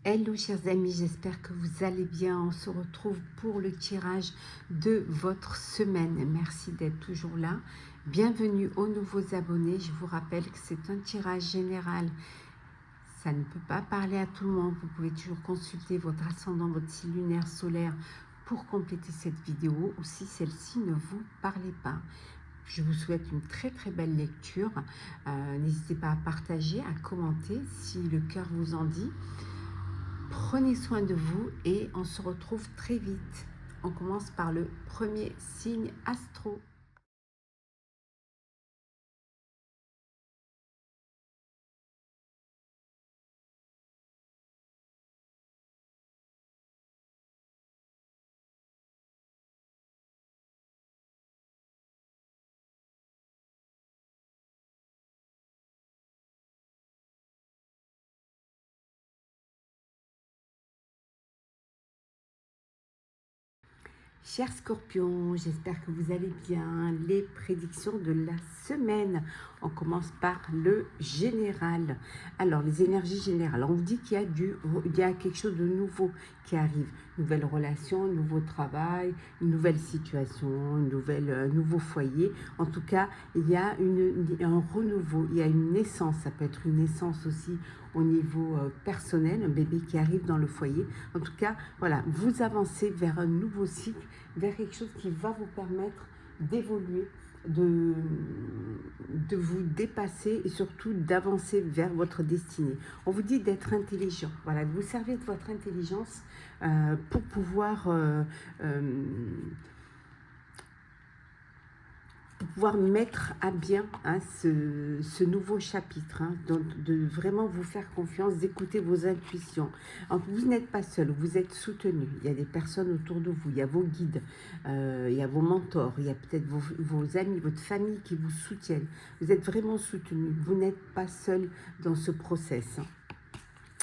Hello chers amis, j'espère que vous allez bien. On se retrouve pour le tirage de votre semaine. Merci d'être toujours là. Bienvenue aux nouveaux abonnés. Je vous rappelle que c'est un tirage général. Ça ne peut pas parler à tout le monde. Vous pouvez toujours consulter votre ascendant, votre signe lunaire, solaire pour compléter cette vidéo ou si celle-ci ne vous parlait pas. Je vous souhaite une très très belle lecture. N'hésitez pas à partager, à commenter si le cœur vous en dit. Prenez soin de vous et on se retrouve très vite. On commence par le premier signe astro. Chers scorpions, j'espère que vous allez bien. Les prédictions de la semaine. On commence par le général. Alors, les énergies générales. On vous dit qu'il y a quelque chose de nouveau qui arrive. Nouvelle relation, nouveau travail, une nouvelle situation, un nouveau foyer. En tout cas, il y a un renouveau, il y a une naissance. Ça peut être une naissance aussi au niveau personnel, un bébé qui arrive dans le foyer. En tout cas, voilà, vous avancez vers un nouveau cycle, vers quelque chose qui va vous permettre d'évoluer, de vous dépasser et surtout d'avancer vers votre destinée. On vous dit d'être intelligent, voilà, de vous servir de votre intelligence pour pouvoir mettre à bien ce nouveau chapitre, donc de vraiment vous faire confiance, d'écouter vos intuitions. Donc, vous n'êtes pas seul, vous êtes soutenu. Il y a des personnes autour de vous, il y a vos guides, il y a vos mentors, il y a peut-être vos amis, votre famille qui vous soutiennent. Vous êtes vraiment soutenu, vous n'êtes pas seul dans ce process.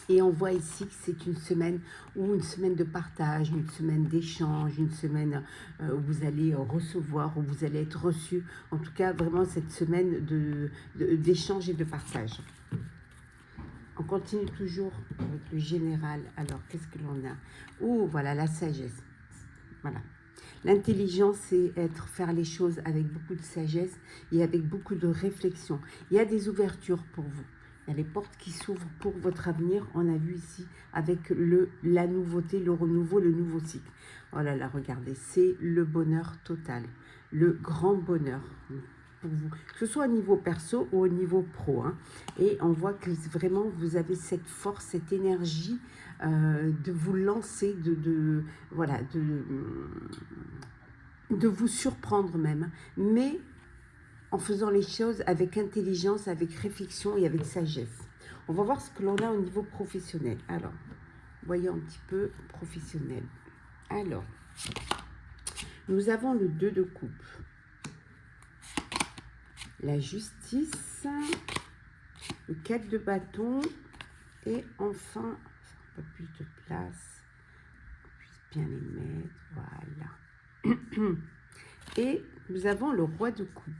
Et on voit ici que c'est une semaine de partage, une semaine d'échange, une semaine où vous allez recevoir, où vous allez être reçu. En tout cas, vraiment cette semaine d'échange et de partage. On continue toujours avec le général. Alors, qu'est-ce que l'on a? Oh, voilà, la sagesse. Voilà. L'intelligence, c'est faire les choses avec beaucoup de sagesse et avec beaucoup de réflexion. Il y a des ouvertures pour vous. Il y a les portes qui s'ouvrent pour votre avenir. On a vu ici avec la nouveauté, le renouveau, le nouveau cycle. Oh là là, regardez, c'est le bonheur total, le grand bonheur pour vous, que ce soit au niveau perso ou au niveau pro. Et on voit que vraiment vous avez cette force, cette énergie de vous lancer, voilà, de vous surprendre même, mais en faisant les choses avec intelligence, avec réflexion et avec sagesse. On va voir ce que l'on a au niveau professionnel. Alors, voyons un petit peu professionnel. Alors, nous avons le 2 de coupe, la justice, le 4 de bâton et enfin, un peu plus de place, qu'on puisse bien les mettre, voilà. Et nous avons le roi de coupe.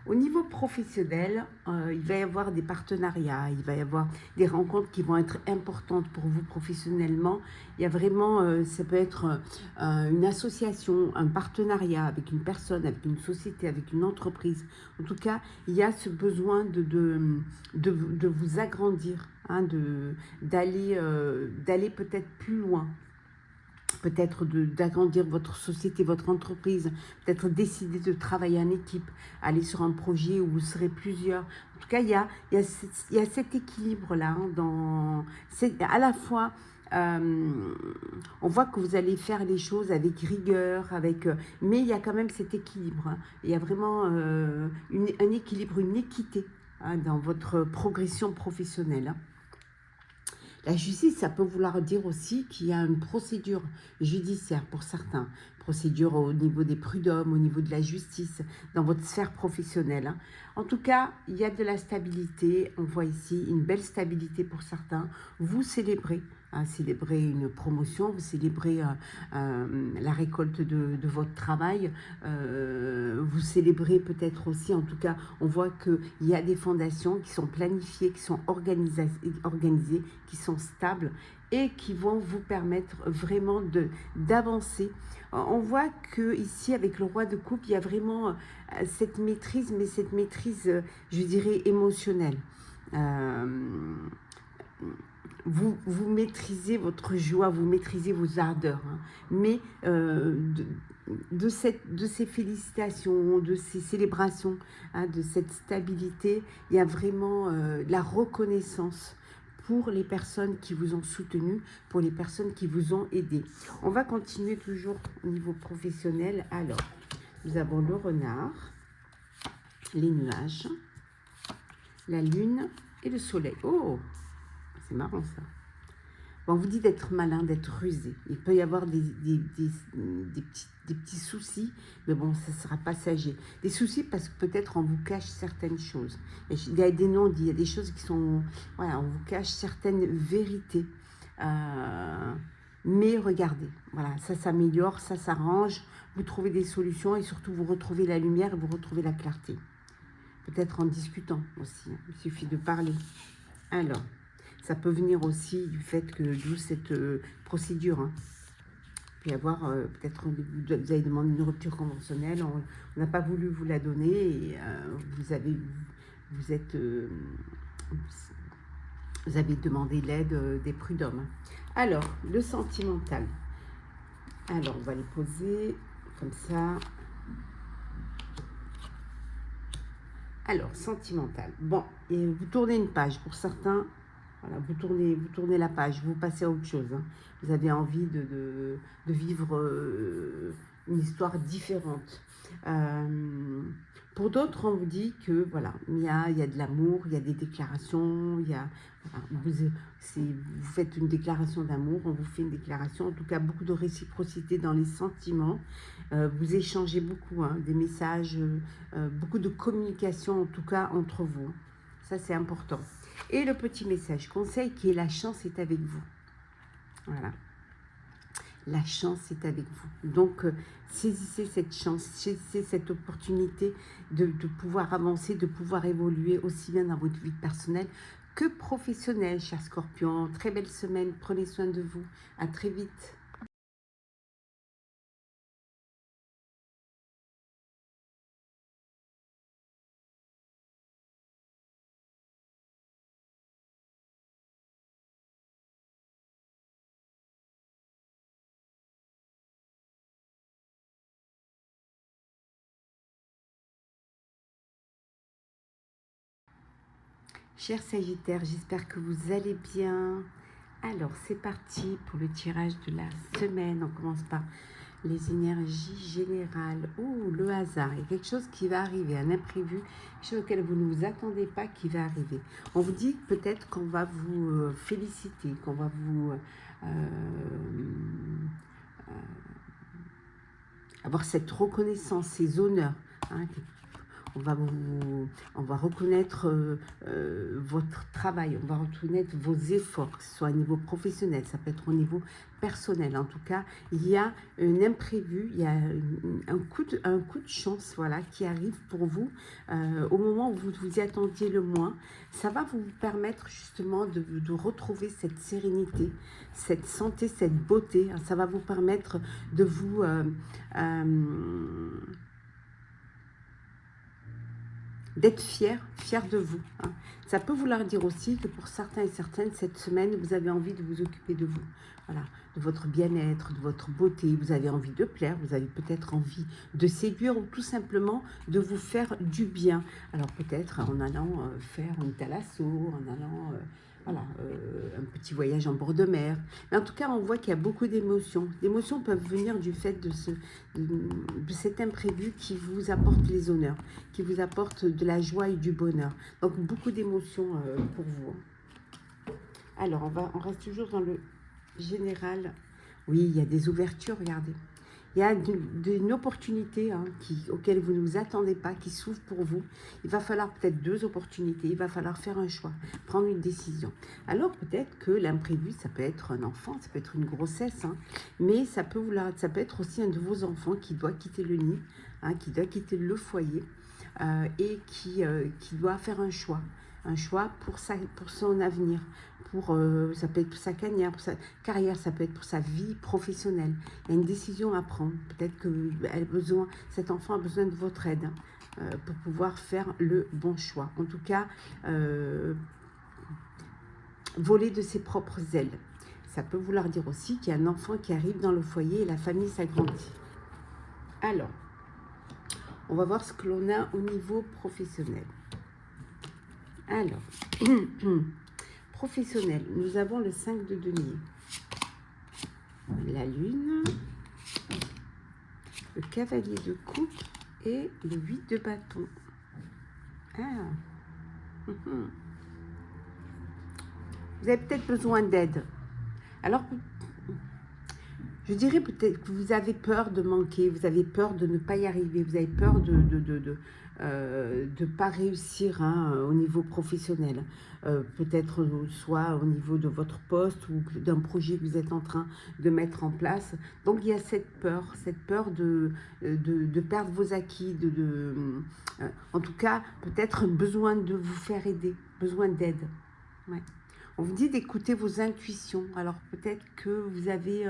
Au niveau professionnel, il va y avoir des partenariats, il va y avoir des rencontres qui vont être importantes pour vous professionnellement. Il y a vraiment, ça peut être une association, un partenariat avec une personne, avec une société, avec une entreprise. En tout cas, il y a ce besoin de vous agrandir, d'aller peut-être plus loin. Peut-être d'agrandir votre société, votre entreprise, peut-être décider de travailler en équipe, aller sur un projet où vous serez plusieurs. En tout cas, il y a cet équilibre-là. C'est à la fois, on voit que vous allez faire les choses avec rigueur, mais il y a quand même cet équilibre. Il y a vraiment un équilibre, une équité dans votre progression professionnelle. La justice, ça peut vouloir dire aussi qu'il y a une procédure judiciaire pour certains, procédures au niveau des prud'hommes, au niveau de la justice, dans votre sphère professionnelle. Hein. En tout cas, il y a de la stabilité. On voit ici une belle stabilité pour certains. Vous célébrez. Hein, célébrer une promotion, vous célébrez la récolte de votre travail, vous célébrez peut-être aussi, en tout cas, on voit qu'il y a des fondations qui sont planifiées, qui sont organisées, qui sont stables et qui vont vous permettre vraiment d'avancer. On voit que ici, avec le roi de coupe, il y a vraiment cette maîtrise, mais cette maîtrise, je dirais, émotionnelle. Vous maîtrisez votre joie, vous maîtrisez vos ardeurs, hein. Mais de ces félicitations, de ces célébrations, hein, de cette stabilité, il y a vraiment la reconnaissance pour les personnes qui vous ont soutenu, pour les personnes qui vous ont aidé. On va continuer toujours au niveau professionnel. Alors, nous avons le renard, les nuages, la lune et le soleil. Oh! C'est marrant ça. Bon, on vous dit d'être malin, d'être rusé. Il peut y avoir des petits soucis, mais bon, ça sera passager. Des soucis parce que peut-être on vous cache certaines choses. Il y a des non-dits, il y a des choses qui sont... Voilà, on vous cache certaines vérités. Mais regardez, voilà, ça s'améliore, ça s'arrange. Vous trouvez des solutions et surtout vous retrouvez la lumière et vous retrouvez la clarté. Peut-être en discutant aussi. Il suffit de parler. Alors... Ça peut venir aussi du fait que, d'où cette procédure. Hein. Il peut y avoir, peut-être, vous avez demandé une rupture conventionnelle, on n'a pas voulu vous la donner et vous avez demandé l'aide des prud'hommes. Alors, le sentimental. Alors, on va les poser comme ça. Alors, sentimental. Bon, et vous tournez une page pour certains. Voilà, vous tournez la page, vous passez à autre chose. Hein. Vous avez envie de vivre une histoire différente. Pour d'autres, on vous dit que voilà, il y a de l'amour, il y a des déclarations, voilà, vous faites une déclaration d'amour, on vous fait une déclaration, en tout cas beaucoup de réciprocité dans les sentiments. Vous échangez beaucoup, hein, des messages, beaucoup de communication en tout cas entre vous. Ça c'est important. Et le petit message conseil qui est la chance est avec vous. Voilà. La chance est avec vous. Donc, saisissez cette chance, saisissez cette opportunité de pouvoir avancer, de pouvoir évoluer aussi bien dans votre vie personnelle que professionnelle, chers scorpions. Très belle semaine, prenez soin de vous. À très vite. Chers Sagittaires, j'espère que vous allez bien. Alors, c'est parti pour le tirage de la semaine. On commence par les énergies générales. Oh, le hasard. Il y a quelque chose qui va arriver, un imprévu, quelque chose auquel vous ne vous attendez pas qui va arriver. On vous dit peut-être qu'on va vous féliciter, qu'on va vous avoir cette reconnaissance, ces honneurs. Hein, on va reconnaître votre travail, on va reconnaître vos efforts, que ce soit au niveau professionnel, ça peut être au niveau personnel. En tout cas, il y a un imprévu, il y a un coup de chance, voilà, qui arrive pour vous au moment où vous vous y attendiez le moins. Ça va vous permettre justement de retrouver cette sérénité, cette santé, cette beauté. Ça va vous permettre de vous... d'être fier de vous. Hein. Ça peut vouloir dire aussi que pour certains et certaines, cette semaine, vous avez envie de vous occuper de vous. Voilà, de votre bien-être, de votre beauté. Vous avez envie de plaire, vous avez peut-être envie de séduire ou tout simplement de vous faire du bien. Alors peut-être en allant faire une thalasso, en allant... voilà, un petit voyage en bord de mer. Mais en tout cas, on voit qu'il y a beaucoup d'émotions. Les émotions peuvent venir du fait de cet imprévu qui vous apporte les honneurs, qui vous apporte de la joie et du bonheur. Donc, beaucoup d'émotions pour vous. Alors, on reste toujours dans le général. Oui, il y a des ouvertures, regardez. Il y a une opportunité hein, auquel vous ne vous attendez pas, qui s'ouvre pour vous. Il va falloir peut-être 2 opportunités, il va falloir faire un choix, prendre une décision. Alors peut-être que l'imprévu, ça peut être un enfant, ça peut être une grossesse, hein, mais ça peut être aussi un de vos enfants qui doit quitter le nid, hein, qui doit quitter le foyer et qui doit faire un choix pour son avenir, ça peut être pour sa carrière, ça peut être pour sa vie professionnelle. Il y a une décision à prendre. Peut-être que cet enfant a besoin de votre aide pour pouvoir faire le bon choix. En tout cas, voler de ses propres ailes. Ça peut vouloir dire aussi qu'il y a un enfant qui arrive dans le foyer et la famille s'agrandit. Alors, on va voir ce que l'on a au niveau professionnel. Alors, professionnel, nous avons le 5 de denier, la lune, le cavalier de coupe et le 8 de bâton. Ah. Vous avez peut-être besoin d'aide. Alors, je dirais peut-être que vous avez peur de manquer, vous avez peur de ne pas y arriver, vous avez peur de pas réussir hein, au niveau professionnel. Peut-être soit au niveau de votre poste ou d'un projet que vous êtes en train de mettre en place. Donc il y a cette peur de perdre vos acquis, en tout cas peut-être besoin de vous faire aider, besoin d'aide. Ouais. On vous dit d'écouter vos intuitions. Alors peut-être que vous avez...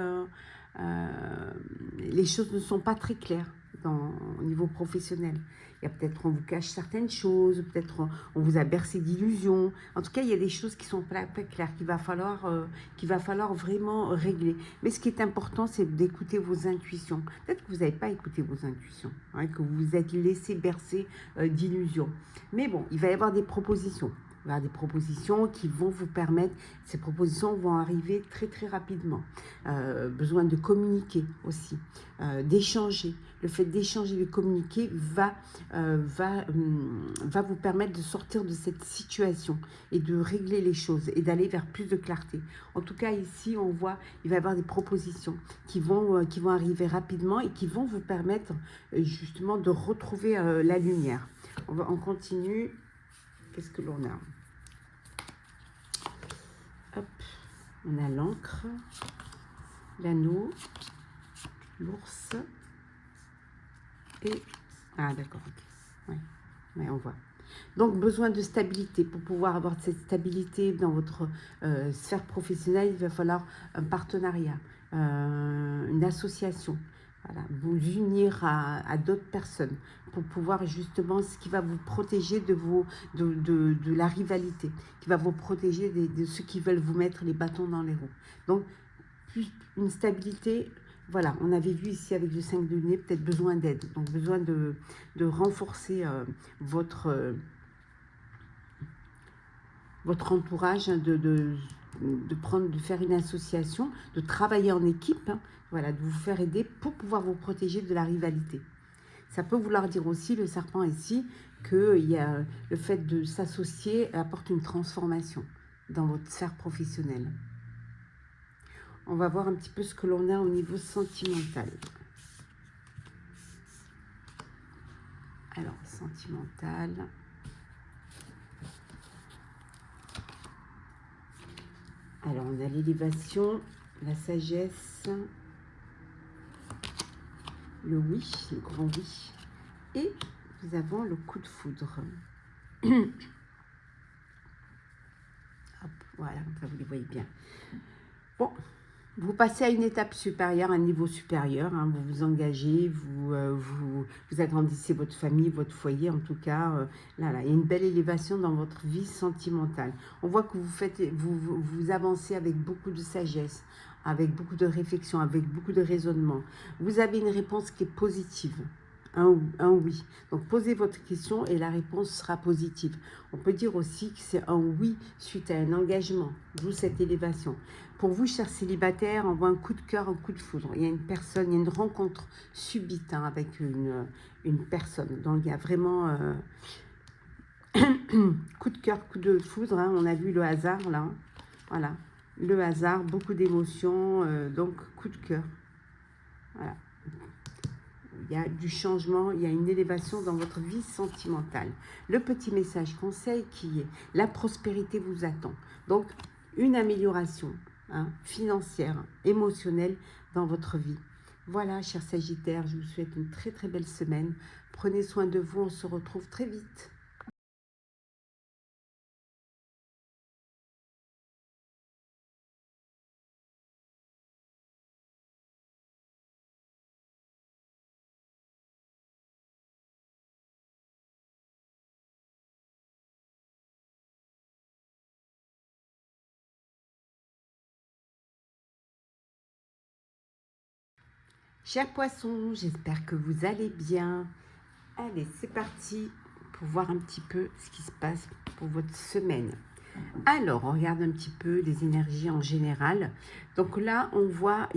les choses ne sont pas très claires au niveau professionnel. Il y a peut-être, on vous cache certaines choses, peut-être on vous a bercé d'illusions. En tout cas, il y a des choses qui sont pas claires, qu'il va falloir vraiment régler. Mais ce qui est important, c'est d'écouter vos intuitions. Peut-être que vous n'avez pas écouté vos intuitions, hein, que vous vous êtes laissé bercer d'illusions. Mais bon, il va y avoir des propositions. Il va y avoir des propositions qui vont vous permettre, ces propositions vont arriver très très rapidement. Besoin de communiquer aussi, d'échanger. Le fait d'échanger, de communiquer va vous permettre de sortir de cette situation et de régler les choses et d'aller vers plus de clarté. En tout cas ici on voit, il va y avoir des propositions qui vont arriver rapidement et qui vont vous permettre justement de retrouver la lumière. On continue. Qu'est-ce que l'on a? Hop, on a l'encre, l'anneau, l'ours et... Ah d'accord, ok. Ouais, on voit. Donc, besoin de stabilité. Pour pouvoir avoir cette stabilité dans votre sphère professionnelle, il va falloir un partenariat, une association. Voilà, vous unir à d'autres personnes pour pouvoir justement, ce qui va vous protéger de la rivalité, qui va vous protéger de ceux qui veulent vous mettre les bâtons dans les roues. Donc, plus une stabilité, voilà, on avait vu ici avec le 5 de denier, peut-être besoin d'aide, donc besoin de renforcer votre entourage, hein, de faire une association, de travailler en équipe, hein, voilà, de vous faire aider pour pouvoir vous protéger de la rivalité. Ça peut vouloir dire aussi, le serpent ici, que le fait de s'associer apporte une transformation dans votre sphère professionnelle. On va voir un petit peu ce que l'on a au niveau sentimental. Alors, sentimental... Alors, on a l'élévation, la sagesse, le oui, le grand oui, et nous avons le coup de foudre. Hop, voilà, comme ça vous les voyez bien. Bon, vous passez à une étape supérieure, un niveau supérieur, hein, vous vous engagez, vous agrandissez votre famille, votre foyer, en tout cas, là, il y a une belle élévation dans votre vie sentimentale. On voit que vous avancez avec beaucoup de sagesse, avec beaucoup de réflexion, avec beaucoup de raisonnement. Vous avez une réponse qui est positive. Un oui. Donc, posez votre question et la réponse sera positive. On peut dire aussi que c'est un oui suite à un engagement, d'où cette élévation. Pour vous, chers célibataires, on voit un coup de cœur, un coup de foudre. Il y a une personne, il y a une rencontre subite hein, avec une personne. Donc, il y a vraiment coup de cœur, coup de foudre. Hein. On a vu le hasard, là. Voilà. Le hasard, beaucoup d'émotions. Donc, coup de cœur. Voilà. il y a du changement, il y a une élévation dans votre vie sentimentale. Le petit message conseil qui est la prospérité vous attend. Donc, une amélioration financière, émotionnelle dans votre vie. Voilà, chers Sagittaires, je vous souhaite une très très belle semaine. Prenez soin de vous, on se retrouve très vite. Chers poissons, j'espère que vous allez bien. Allez, c'est parti pour voir un petit peu ce qui se passe pour votre semaine. Alors, on regarde un petit peu les énergies en général. Donc là, on voit,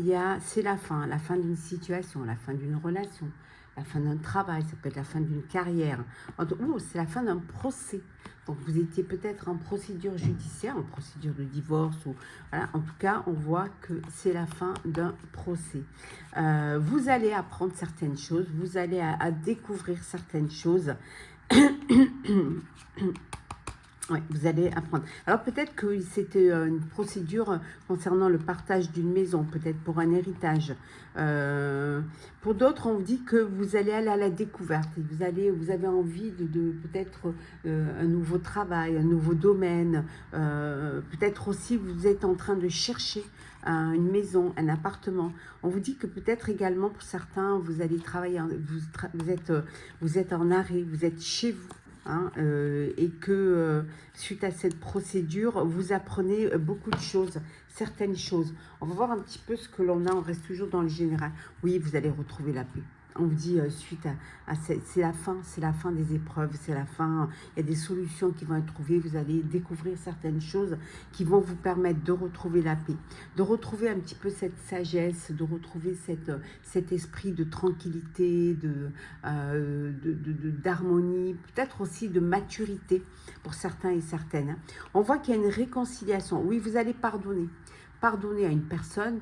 c'est la fin d'une situation, la fin d'une relation, la fin d'un travail, ça peut être la fin d'une carrière. Ou c'est la fin d'un procès. Donc vous étiez peut-être en procédure judiciaire, en procédure de divorce. Voilà. En tout cas, on voit que c'est la fin d'un procès. Vous allez apprendre certaines choses, vous allez à découvrir certaines choses. Oui, vous allez apprendre. Alors peut-être que c'était une procédure concernant le partage d'une maison, peut-être pour un héritage. Pour d'autres, on vous dit que vous allez aller à la découverte. Et vous avez envie de peut-être un nouveau travail, un nouveau domaine. Peut-être aussi vous êtes en train de chercher une maison, un appartement. On vous dit que peut-être également pour certains, vous allez travailler, vous êtes en arrêt, vous êtes chez vous. Et que suite à cette procédure, vous apprenez beaucoup de choses, certaines choses. On va voir un petit peu ce que l'on a, on reste toujours dans le général. Oui, vous allez retrouver la paix. On vous dit suite à c'est la fin des épreuves, c'est la fin, il y a des solutions qui vont être trouvées, vous allez découvrir certaines choses qui vont vous permettre de retrouver la paix, de retrouver un petit peu cette sagesse, de retrouver cet esprit de tranquillité, d'harmonie, peut-être aussi de maturité pour certains et certaines. On voit qu'il y a une réconciliation, oui, vous allez pardonner. Pardonner à une personne,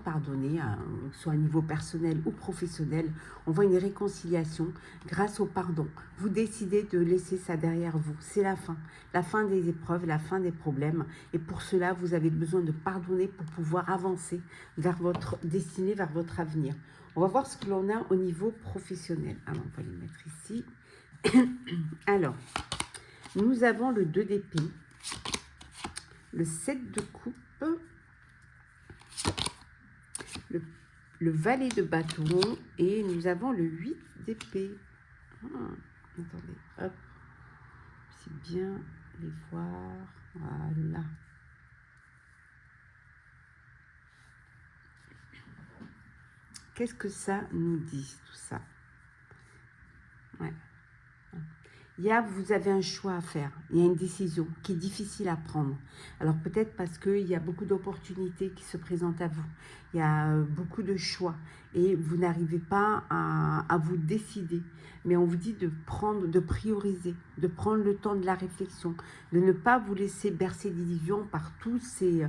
soit à un niveau personnel ou professionnel, on voit une réconciliation grâce au pardon. Vous décidez de laisser ça derrière vous. C'est la fin des épreuves, la fin des problèmes. Et pour cela, vous avez besoin de pardonner pour pouvoir avancer vers votre destinée, vers votre avenir. On va voir ce que l'on a au niveau professionnel. Alors, on va les mettre ici. Alors, nous avons le 2 d'épée, le 7 de coupe, le valet de bâton et nous avons le 8 d'épée. Attendez, hop, c'est bien les voir, voilà. Qu'est-ce que ça nous dit, tout ça? Ouais. Vous avez un choix à faire, il y a une décision qui est difficile à prendre. Alors peut-être parce qu'il y a beaucoup d'opportunités qui se présentent à vous, il y a beaucoup de choix et vous n'arrivez pas à vous décider. Mais on vous dit de prioriser, de prendre le temps de la réflexion, de ne pas vous laisser bercer d'illusions par tous ces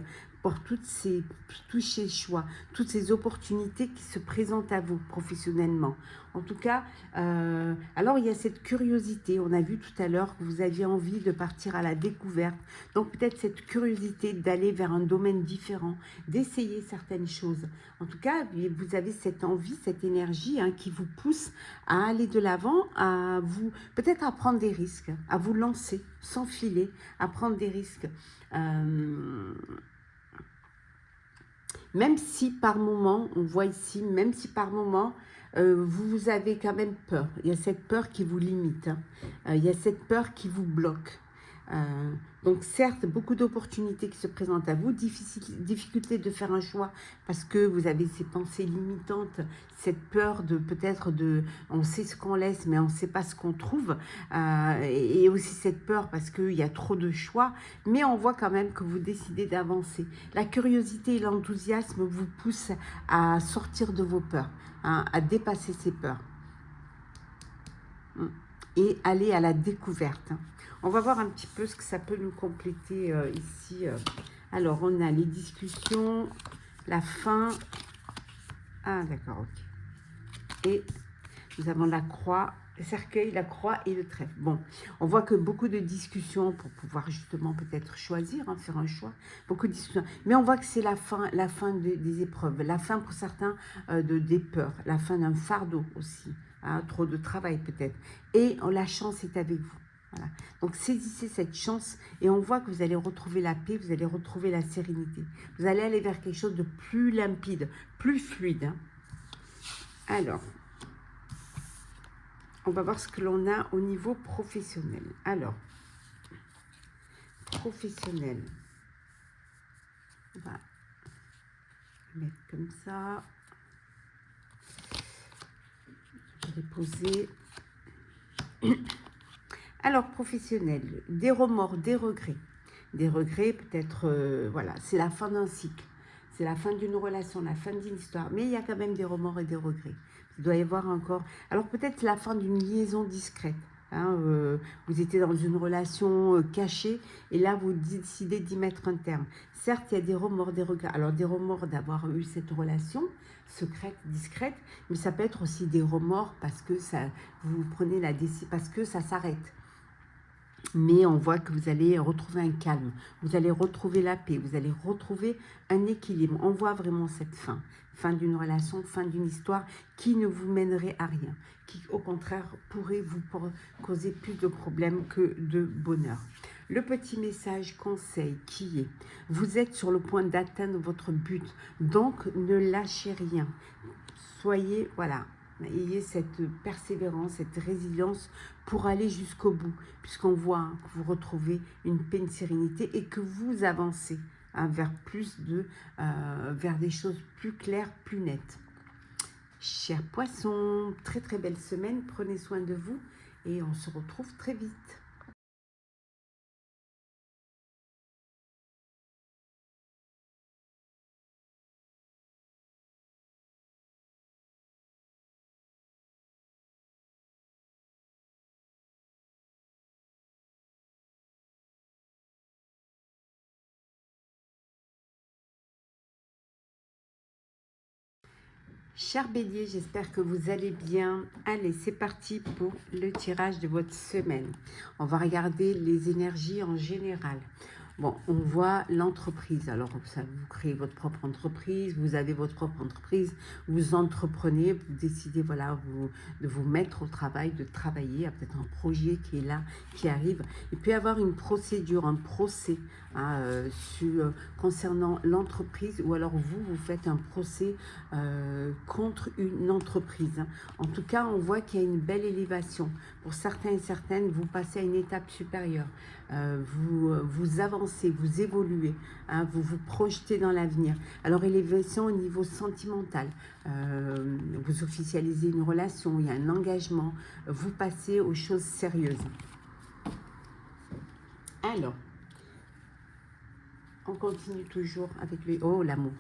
choix, toutes ces opportunités qui se présentent à vous professionnellement. En tout cas, alors il y a cette curiosité. On a vu tout à l'heure que vous aviez envie de partir à la découverte. Donc peut-être cette curiosité d'aller vers un domaine différent, d'essayer certaines choses. En tout cas, vous avez cette envie, cette énergie qui vous pousse à aller de l'avant, peut-être à prendre des risques, à vous lancer, sans filer, à prendre des risques. Même si par moment, on voit ici, même si par moment, vous avez quand même peur. Il y a cette peur qui vous limite. Il y a cette peur qui vous bloque. Donc certes, beaucoup d'opportunités qui se présentent à vous, difficulté de faire un choix parce que vous avez ces pensées limitantes, cette peur on sait ce qu'on laisse mais on ne sait pas ce qu'on trouve, et aussi cette peur parce qu'il y a trop de choix, mais on voit quand même que vous décidez d'avancer. La curiosité et l'enthousiasme vous poussent à sortir de vos peurs, à dépasser ces peurs et aller à la découverte. On va voir un petit peu ce que ça peut nous compléter ici. Alors, on a les discussions, la fin. Ah, d'accord, ok. Et Nous avons la croix, le cercueil, la croix et le trèfle. Bon, on voit que beaucoup de discussions pour pouvoir justement peut-être choisir, hein, faire un choix. Beaucoup de discussions. Mais on voit que c'est la fin des épreuves, la fin pour certains des peurs, la fin d'un fardeau aussi. Hein, trop de travail peut-être. Et la chance est avec vous. Voilà. Donc saisissez cette chance et on voit que vous allez retrouver la paix, vous allez retrouver la sérénité. Vous allez aller vers quelque chose de plus limpide, plus fluide. Hein. Alors, on va voir ce que l'on a au niveau professionnel. Alors, professionnel. On va mettre comme ça. Je vais poser. Alors, professionnel, des remords, des regrets. Des regrets, peut-être, voilà, c'est la fin d'un cycle. C'est la fin d'une relation, la fin d'une histoire. Mais il y a quand même des remords et des regrets. Il doit y avoir encore... Alors, peut-être la fin d'une liaison discrète. Hein, vous étiez dans une relation cachée et là, vous décidez d'y mettre un terme. Certes, il y a des remords, des regrets. Alors, des remords d'avoir eu cette relation secrète, discrète, mais ça peut être aussi des remords parce que ça, vous prenez la décision, parce que ça s'arrête. Mais on voit que vous allez retrouver un calme, vous allez retrouver la paix, vous allez retrouver un équilibre. On voit vraiment cette fin, fin d'une relation, fin d'une histoire qui ne vous mènerait à rien, qui au contraire pourrait vous causer plus de problèmes que de bonheur. Le petit message conseil qui est, vous êtes sur le point d'atteindre votre but, donc ne lâchez rien. Soyez, voilà, ayez cette persévérance, cette résilience pour aller jusqu'au bout, puisqu'on voit hein, que vous retrouvez une paix, une sérénité et que vous avancez hein, vers vers des choses plus claires, plus nettes. Chers poissons, très très belle semaine, prenez soin de vous et on se retrouve très vite. Cher Bélier, j'espère que vous allez bien. Allez, c'est parti pour le tirage de votre semaine. On va regarder les énergies en général. Bon, on voit l'entreprise. Alors, ça, vous créez votre propre entreprise, vous avez votre propre entreprise, vous entreprenez, vous décidez voilà, de vous mettre au travail, de travailler. Il y a peut-être un projet qui est là, qui arrive. Il peut y avoir une procédure, un procès hein, concernant l'entreprise ou alors vous faites un procès contre une entreprise. En tout cas, on voit qu'il y a une belle élévation. Pour certains et certaines, vous passez à une étape supérieure. Vous avancez, vous évoluez, hein, vous vous projetez dans l'avenir. Alors, élévation au niveau sentimental. Vous officialisez une relation, il y a un engagement. Vous passez aux choses sérieuses. Alors, on continue toujours avec le... Oh, l'amour.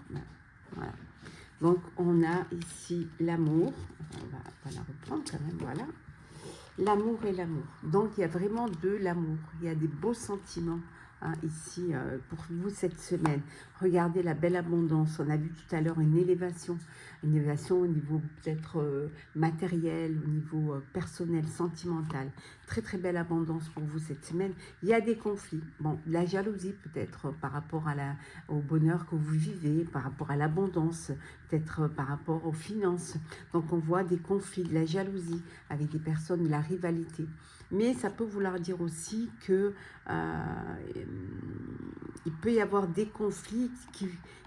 Voilà. Donc, on a ici l'amour. On va la reprendre quand même, voilà. L'amour et l'amour. Donc, il y a vraiment de l'amour. Il y a des beaux sentiments hein, ici pour vous cette semaine. Regardez la belle abondance. On a vu tout à l'heure une élévation au niveau peut-être matériel, au niveau personnel, sentimental. Très, très belle abondance pour vous cette semaine. Il y a des conflits. Bon, la jalousie peut-être par rapport au bonheur que vous vivez, par rapport à l'abondance, peut-être par rapport aux finances. Donc, on voit des conflits, de la jalousie avec des personnes, de la rivalité. Mais ça peut vouloir dire aussi que il peut y avoir des conflits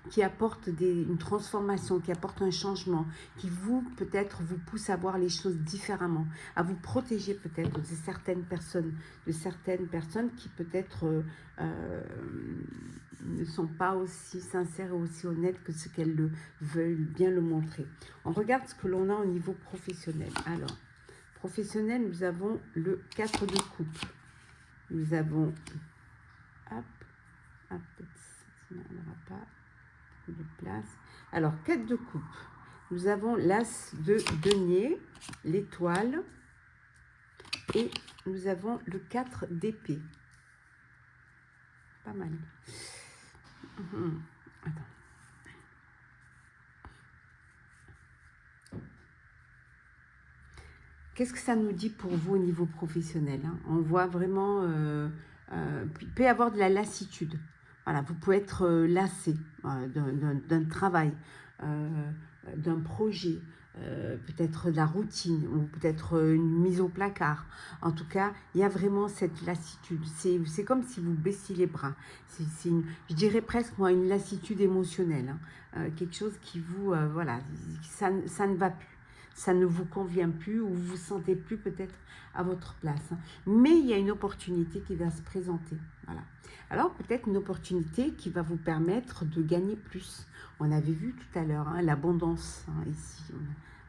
qui apportent une transformation, qui apportent un changement, qui peut-être vous poussent à voir les choses différemment, à vous protéger peut-être de certaines personnes qui peut-être ne sont pas aussi sincères et aussi honnêtes que ce qu'elles veulent bien le montrer. On regarde ce que l'on a au niveau professionnel. Alors, professionnel, nous avons le 4 de coupe. Nous avons, peut-être sinon on n'aura pas de place. Alors, 4 de coupe. Nous avons l'as de denier, l'étoile, et nous avons le 4 d'épée. Pas mal. Attends. Qu'est-ce que ça nous dit pour vous au niveau professionnel, hein? On voit vraiment, il peut y avoir de la lassitude. Voilà, vous pouvez être lassé d'un travail, euh, d'un projet, peut-être de la routine, ou peut-être une mise au placard. En tout cas, il y a vraiment cette lassitude. C'est comme si vous baissiez les bras. Je dirais presque, moi, une lassitude émotionnelle, hein. Quelque chose qui vous, voilà, ça ne va plus. Ça ne vous convient plus ou vous vous sentez plus peut-être à votre place, hein. Mais il y a une opportunité qui va se présenter. Voilà. Alors peut-être une opportunité qui va vous permettre de gagner plus. On avait vu tout à l'heure, hein, l'abondance, hein, ici.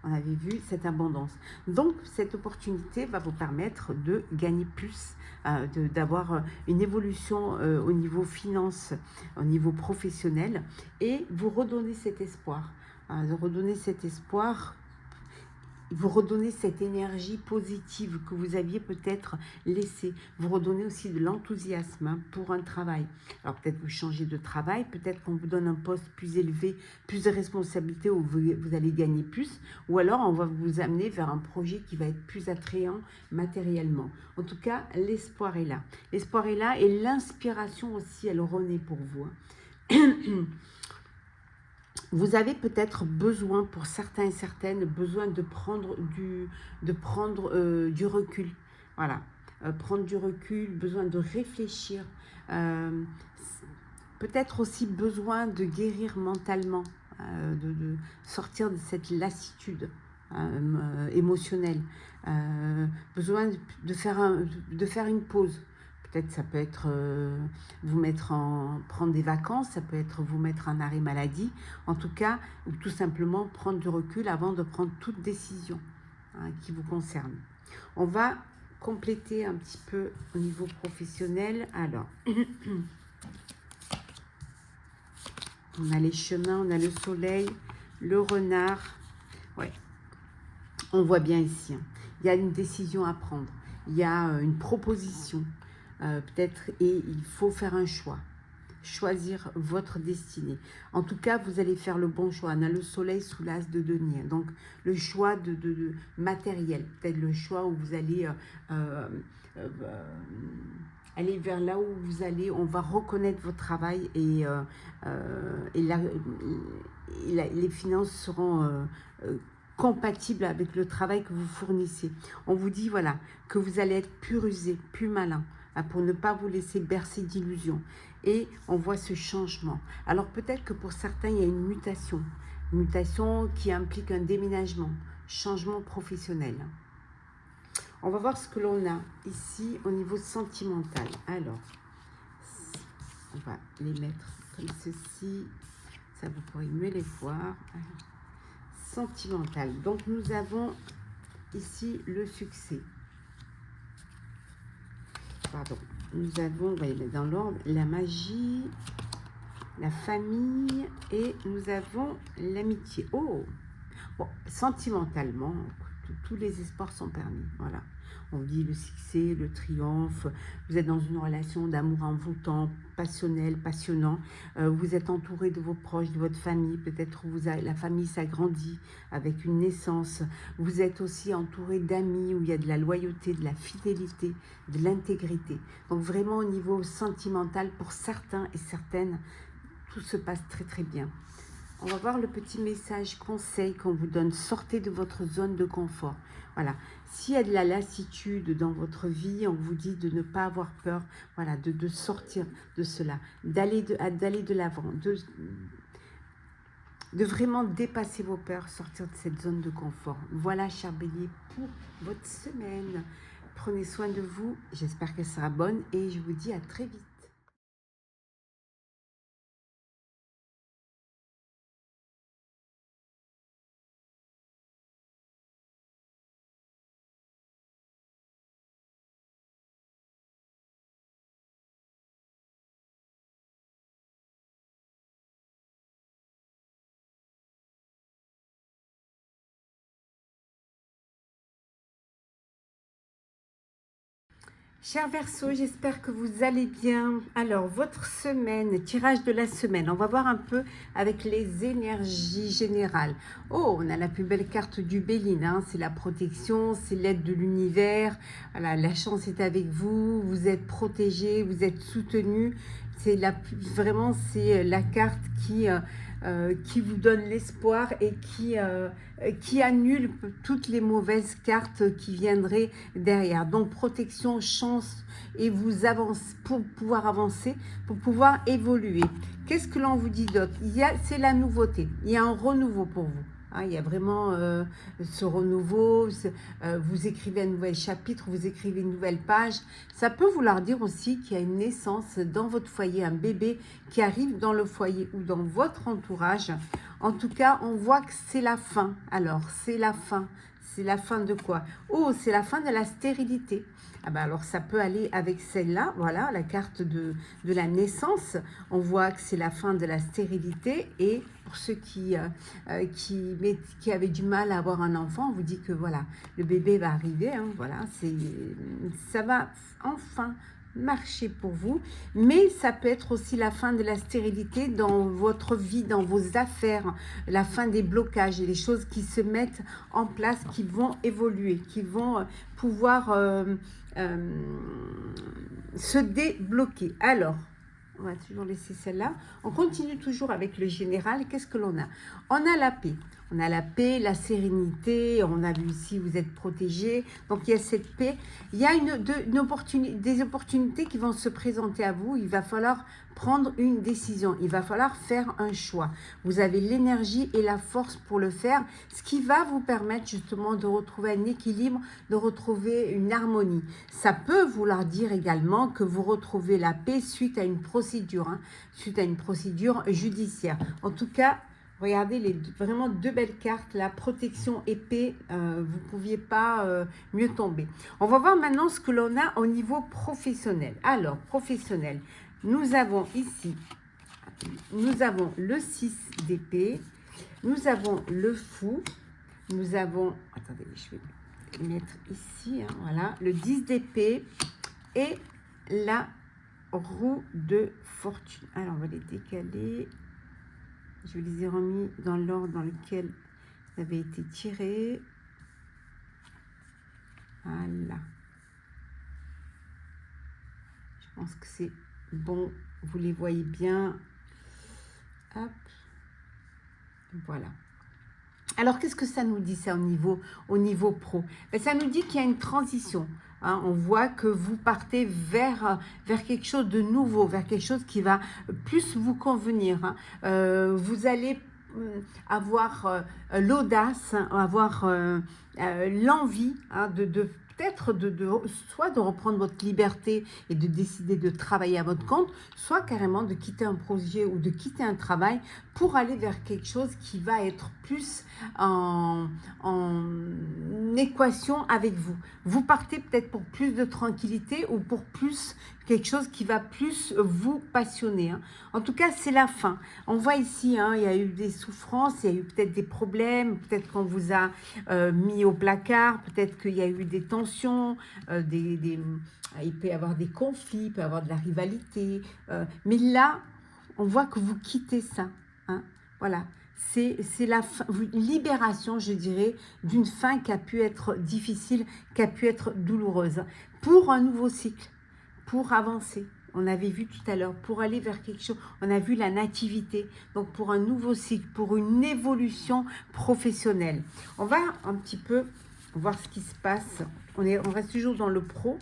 On avait vu cette abondance. Donc cette opportunité va vous permettre de gagner plus, d'avoir une évolution au niveau finance, au niveau professionnel, et vous redonner cet espoir. De redonner cet espoir, vous redonnez cette énergie positive que vous aviez peut-être laissée. Vous redonnez aussi de l'enthousiasme, hein, pour un travail. Alors peut-être vous changez de travail, peut-être qu'on vous donne un poste plus élevé, plus de responsabilités où vous allez gagner plus, ou alors on va vous amener vers un projet qui va être plus attrayant matériellement. En tout cas, l'espoir est là. L'espoir est là et l'inspiration aussi, elle renaît pour vous, hein. Vous avez peut-être besoin, pour certains et certaines, besoin de prendre du recul. Voilà. Prendre du recul, besoin de réfléchir. Euh, Peut-être aussi besoin de guérir mentalement, de sortir de cette lassitude émotionnelle. Besoin de faire une pause. Peut-être ça peut être prendre des vacances, ça peut être vous mettre en arrêt maladie, en tout cas, ou tout simplement prendre du recul avant de prendre toute décision, hein, qui vous concerne. On va compléter un petit peu au niveau professionnel. Alors, on a les chemins, on a le soleil, le renard. Ouais, on voit bien ici, hein. Il y a une décision à prendre, il y a une proposition, peut-être, et il faut faire un choix. Choisir votre destinée. En tout cas, vous allez faire le bon choix. On a le soleil sous l'as de denier. Donc, le choix de matériel. Peut-être le choix où vous allez euh, aller vers là où vous allez. On va reconnaître votre travail les finances seront compatibles avec le travail que vous fournissez. On vous dit, voilà, que vous allez être plus rusé, plus malin, pour ne pas vous laisser bercer d'illusions. Et on voit ce changement. Alors peut-être que pour certains, il y a une mutation qui implique un déménagement, changement professionnel. On va voir ce que l'on a ici au niveau sentimental. Alors, on va les mettre comme ceci, ça vous pourrez mieux les voir. Sentimental. Donc nous avons ici le succès. Pardon. Nous avons, on va les mettre dans l'ordre, la magie, la famille, et nous avons l'amitié. Oh, bon, sentimentalement, tous les espoirs sont permis. Voilà. On dit le succès, le triomphe. Vous êtes dans une relation d'amour envoûtant, passionnel, passionnant. Vous êtes entouré de vos proches, de votre famille. Peut-être la famille s'agrandit avec une naissance. Vous êtes aussi entouré d'amis où il y a de la loyauté, de la fidélité, de l'intégrité. Donc vraiment au niveau sentimental, pour certains et certaines, tout se passe très très bien. On va voir le petit message conseil qu'on vous donne. Sortez de votre zone de confort. Voilà. S'il y a de la lassitude dans votre vie, on vous dit de ne pas avoir peur. Voilà, de sortir de cela, d'aller de l'avant, de vraiment dépasser vos peurs, sortir de cette zone de confort. Voilà, cher Bélier, pour votre semaine. Prenez soin de vous. J'espère qu'elle sera bonne et je vous dis à très vite. Cher Verseau, j'espère que vous allez bien. Alors, votre semaine, tirage de la semaine, on va voir un peu avec les énergies générales. Oh, on a la plus belle carte du Béline, hein. C'est la protection, c'est l'aide de l'univers. Voilà, la chance est avec vous, vous êtes protégé, vous êtes soutenu. C'est vraiment, c'est la carte qui vous donne l'espoir et qui annule toutes les mauvaises cartes qui viendraient derrière. Donc protection, chance et vous avancez pour pouvoir avancer, pour pouvoir évoluer. Qu'est-ce que l'on vous dit d'autre? C'est la nouveauté, il y a un renouveau pour vous. Hein, il y a vraiment ce renouveau, vous écrivez un nouvel chapitre, vous écrivez une nouvelle page. Ça peut vouloir dire aussi qu'il y a une naissance dans votre foyer, un bébé qui arrive dans le foyer ou dans votre entourage. En tout cas, on voit que c'est la fin. Alors, c'est la fin. C'est la fin de quoi? Oh, c'est la fin de la stérilité. Ah ben alors, ça peut aller avec celle-là. Voilà, la carte de la naissance. On voit que c'est la fin de la stérilité. Et pour ceux qui avaient du mal à avoir un enfant, on vous dit que voilà, le bébé va arriver. Hein, voilà, ça va enfin marcher pour vous, mais ça peut être aussi la fin de la stérilité dans votre vie, dans vos affaires, la fin des blocages et les choses qui se mettent en place, qui vont évoluer, qui vont pouvoir se débloquer. Alors, on va toujours laisser celle-là. On continue toujours avec le général. Qu'est-ce que l'on a? On a la paix. On a la paix, la sérénité. On a vu ici, vous êtes protégés. Donc, il y a cette paix. Il y a des opportunités qui vont se présenter à vous. Il va falloir prendre une décision. Il va falloir faire un choix. Vous avez l'énergie et la force pour le faire, ce qui va vous permettre justement de retrouver un équilibre, de retrouver une harmonie. Ça peut vouloir dire également que vous retrouvez la paix suite à une procédure, hein, suite à une procédure judiciaire. En tout cas, regardez vraiment deux belles cartes, la protection et paix, vous ne pouviez pas mieux tomber. On va voir maintenant ce que l'on a au niveau professionnel. Alors, professionnel, nous avons ici, nous avons le 6 d'épée, nous avons le fou, nous avons, attendez, je vais le mettre ici, hein, voilà, le 10 d'épée et la roue de fortune. Alors, on va les décaler. Je les ai remis dans l'ordre dans lequel ça avait été tiré. Voilà. Je pense que c'est bon. Vous les voyez bien. Hop. Voilà. Alors, qu'est-ce que ça nous dit, ça, au niveau pro? Ben, ça nous dit qu'il y a une transition. Hein. On voit que vous partez vers quelque chose de nouveau, vers quelque chose qui va plus vous convenir. Hein. Vous allez avoir l'audace, avoir l'envie, hein, peut-être soit de reprendre votre liberté et de décider de travailler à votre compte, soit carrément de quitter un projet ou de quitter un travail pour aller vers quelque chose qui va être plus en équation avec vous. Vous partez peut-être pour plus de tranquillité ou pour plus quelque chose qui va plus vous passionner. Hein. En tout cas, c'est la fin. On voit ici, hein, il y a eu des souffrances, il y a eu peut-être des problèmes, peut-être qu'on vous a mis au placard, peut-être qu'il y a eu des tensions, il peut y avoir des conflits, il peut y avoir de la rivalité. Mais là, on voit que vous quittez ça. Hein. Voilà. C'est la libération, je dirais, d'une fin qui a pu être difficile, qui a pu être douloureuse, pour un nouveau cycle, pour avancer. On avait vu tout à l'heure, pour aller vers quelque chose, on a vu la nativité, donc pour un nouveau cycle, pour une évolution professionnelle. On va un petit peu voir ce qui se passe. On reste toujours dans le pro.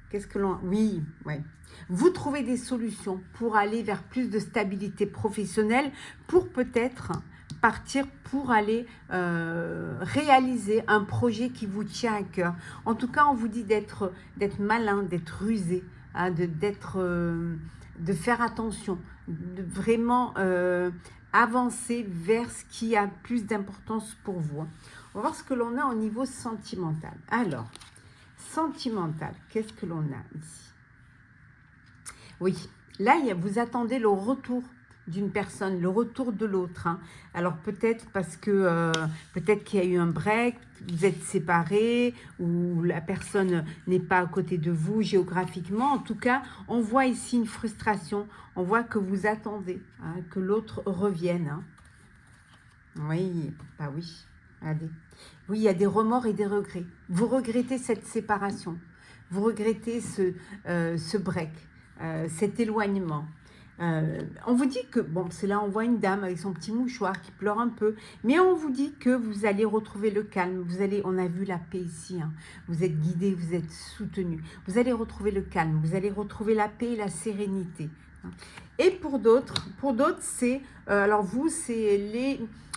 Qu'est-ce que l'on... Oui, ouais. Vous trouvez des solutions pour aller vers plus de stabilité professionnelle, pour peut-être partir pour aller réaliser un projet qui vous tient à cœur. En tout cas, on vous dit d'être malin, d'être rusé, hein, de faire attention, de vraiment avancer vers ce qui a plus d'importance pour vous. On va voir ce que l'on a au niveau sentimental. Alors, sentimental, qu'est-ce que l'on a ici? Oui, là, vous attendez le retour d'une personne, le retour de l'autre. Hein. Alors peut-être parce que peut-être qu'il y a eu un break, vous êtes séparés ou la personne n'est pas à côté de vous géographiquement. En tout cas, on voit ici une frustration. On voit que vous attendez hein, que l'autre revienne. Hein. Oui, bah oui. Allez. Oui, il y a des remords et des regrets. Vous regrettez cette séparation. Vous regrettez ce break, cet éloignement. On vous dit que, bon, c'est là, on voit une dame avec son petit mouchoir qui pleure un peu, mais on vous dit que vous allez retrouver le calme, on a vu la paix ici, hein. Vous êtes guidé, vous êtes soutenu, vous allez retrouver le calme, vous allez retrouver la paix et la sérénité. Hein. Et pour d'autres, c'est, alors vous,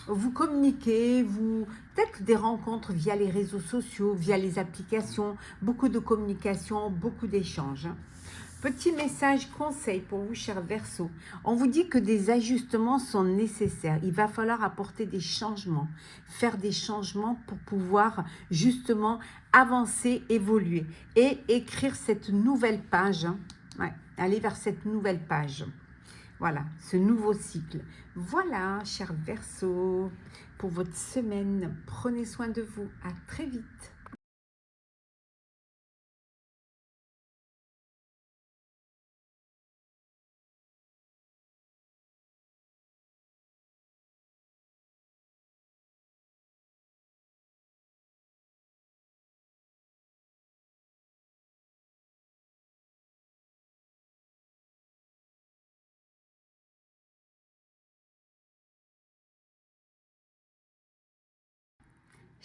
vous communiquez, peut-être des rencontres via les réseaux sociaux, via les applications, beaucoup de communication, beaucoup d'échanges. Hein. Petit message conseil pour vous, chers Verseaux. On vous dit que des ajustements sont nécessaires. Il va falloir apporter des changements, faire des changements pour pouvoir justement avancer, évoluer et écrire cette nouvelle page. Hein. Ouais, aller vers cette nouvelle page. Voilà, ce nouveau cycle. Voilà, chers Verseaux, pour votre semaine. Prenez soin de vous. À très vite.